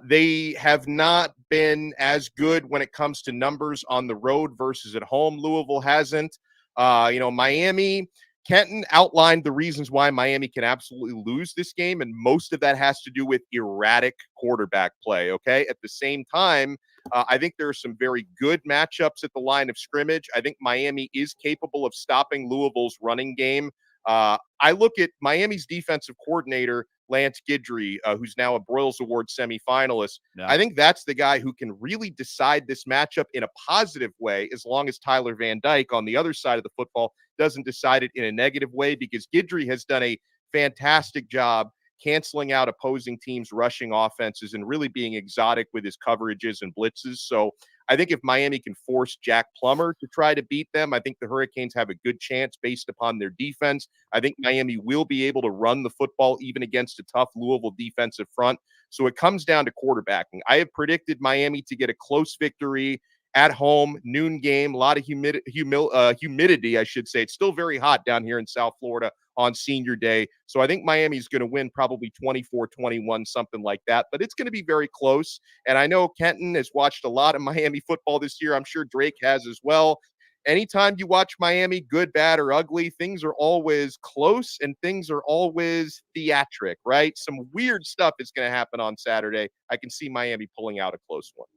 They have not been as good when it comes to numbers on the road versus at home. Louisville hasn't. Miami, Kenton outlined the reasons why Miami can absolutely lose this game, and most of that has to do with erratic quarterback play, okay? At the same time, I think there are some very good matchups at the line of scrimmage. I think Miami is capable of stopping Louisville's running game. I look at Miami's defensive coordinator, Lance Guidry, who's now a Broyles Award semifinalist. Yeah. I think that's the guy who can really decide this matchup in a positive way, as long as Tyler Van Dyke on the other side of the football doesn't decide it in a negative way, because Guidry has done a fantastic job canceling out opposing teams' rushing offenses and really being exotic with his coverages and blitzes. So I think if Miami can force Jack Plummer to try to beat them, I think the Hurricanes have a good chance based upon their defense. I think Miami will be able to run the football even against a tough Louisville defensive front. So it comes down to quarterbacking. I have predicted Miami to get a close victory at home, noon game, a lot of humidity, I should say. It's still very hot down here in South Florida on senior day. So I think Miami's going to win probably 24-21, something like that. But it's going to be very close. And I know Kenton has watched a lot of Miami football this year. I'm sure Drake has as well. Anytime you watch Miami, good, bad, or ugly, things are always close and things are always theatric, right? Some weird stuff is going to happen on Saturday. I can see Miami pulling out a close one.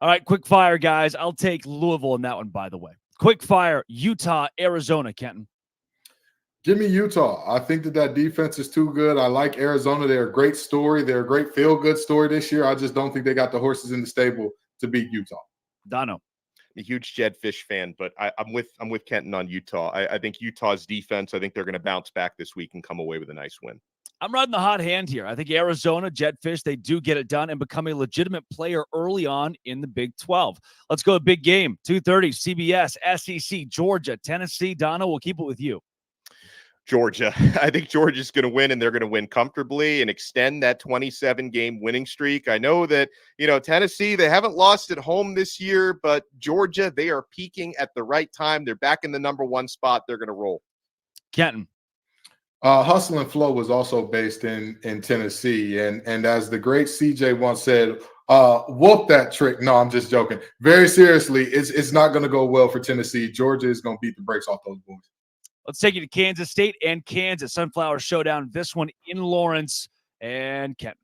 All right, quick fire, guys. I'll take Louisville in that one, by the way. Quick fire, Utah, Arizona, Kenton. Give me Utah. I think that defense is too good. I like Arizona. They're a great story. They're a great feel-good story this year. I just don't think they got the horses in the stable to beat Utah. Dono. I'm a huge Jed Fish fan, but I'm with Kenton on Utah. I think Utah's defense, I think they're going to bounce back this week and come away with a nice win. I'm riding the hot hand here. I think Arizona, Jetfish, they do get it done and become a legitimate player early on in the Big 12. Let's go to big game, 2:30, CBS, SEC, Georgia, Tennessee. Donna, we'll keep it with you. Georgia. I think Georgia's going to win, and they're going to win comfortably and extend that 27-game winning streak. I know that, Tennessee, they haven't lost at home this year, but Georgia, they are peaking at the right time. They're back in the number one spot. They're going to roll. Kenton. Hustle and Flow was also based in Tennessee. And as the great CJ once said, whoop that trick. No, I'm just joking. Very seriously, it's not going to go well for Tennessee. Georgia is going to beat the brakes off those boys. Let's take you to Kansas State and Kansas. Sunflower Showdown. This one in Lawrence. And Kenton.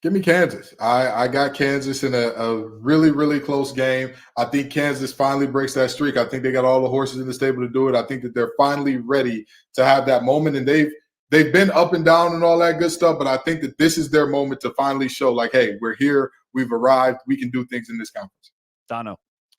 Give me Kansas. I got Kansas in a really, really close game. I think Kansas finally breaks that streak. I think they got all the horses in the stable to do it. I think that they're finally ready to have that moment. And they've been up and down and all that good stuff, but I think that this is their moment to finally show, like, hey, we're here. We've arrived. We can do things in this conference. Dono.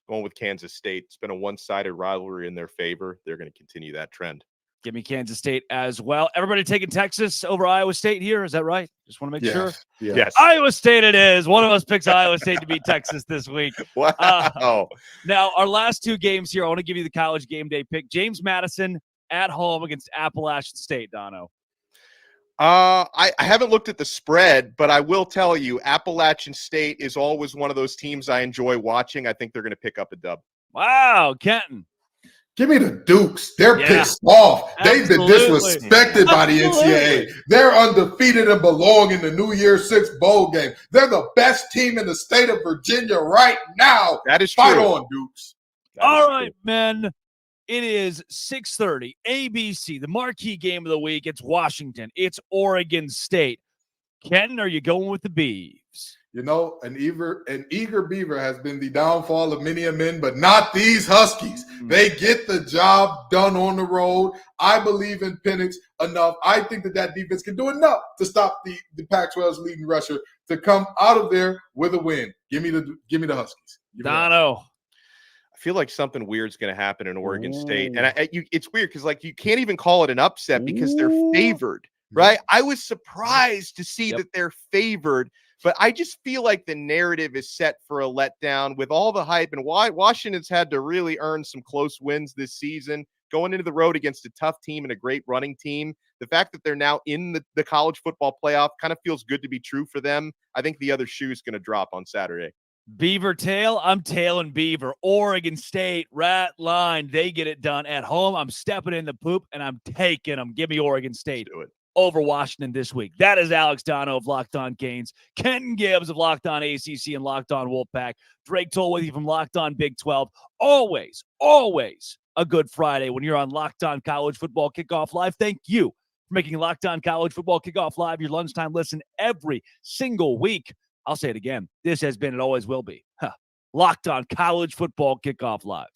Going with Kansas State. It's been a one-sided rivalry in their favor. They're going to continue that trend. Give me Kansas State as well. Everybody taking Texas over Iowa State here. Is that right? Just want to make sure. Yes. Iowa State it is. One of us picks Iowa State to beat Texas this week. Wow. Now, our last two games here, I want to give you the college game day pick. James Madison at home against Appalachian State, Dono. I haven't looked at the spread, but I will tell you, Appalachian State is always one of those teams I enjoy watching. I think they're going to pick up a dub. Wow, Kenton. Give me the Dukes. They're pissed off. They've been disrespected by the NCAA. They're undefeated and belong in the New Year's Six bowl game. They're the best team in the state of Virginia right now. That is Fight true. on, Dukes. All right, men. It is 6:30, ABC, the marquee game of the week. It's Washington. It's Oregon State. Kenton, are you going with the Beavs? You know, an eager beaver has been the downfall of many a men, but not these Huskies. They get the job done on the road. I believe in Penix enough. I think that defense can do enough to stop the Pac-12's leading rusher to come out of there with a win. Give me the Huskies. Dono. I feel like something weird's going to happen in Oregon State, and it's weird because like you can't even call it an upset because they're favored, right? I was surprised to see that they're favored. But I just feel like the narrative is set for a letdown with all the hype, and why Washington's had to really earn some close wins this season, going into the road against a tough team and a great running team. The fact that they're now in the college football playoff kind of feels good to be true for them. I think the other shoe is going to drop on Saturday. Beaver tail, I'm tailing Beaver. Oregon State, rat line, they get it done at home. I'm stepping in the poop, and I'm taking them. Give me Oregon State. Do it. Over Washington this week. That is Alex Dono of Locked On Canes, Kenton Gibbs of Locked On ACC and Locked On Wolfpack, Drake Toll with you from Locked On Big 12. Always a good Friday when you're on Locked On College Football Kickoff Live. Thank you for making Locked On College Football Kickoff Live your lunchtime listen every single week. I'll say it again. This has been and always will be Locked On College Football Kickoff Live.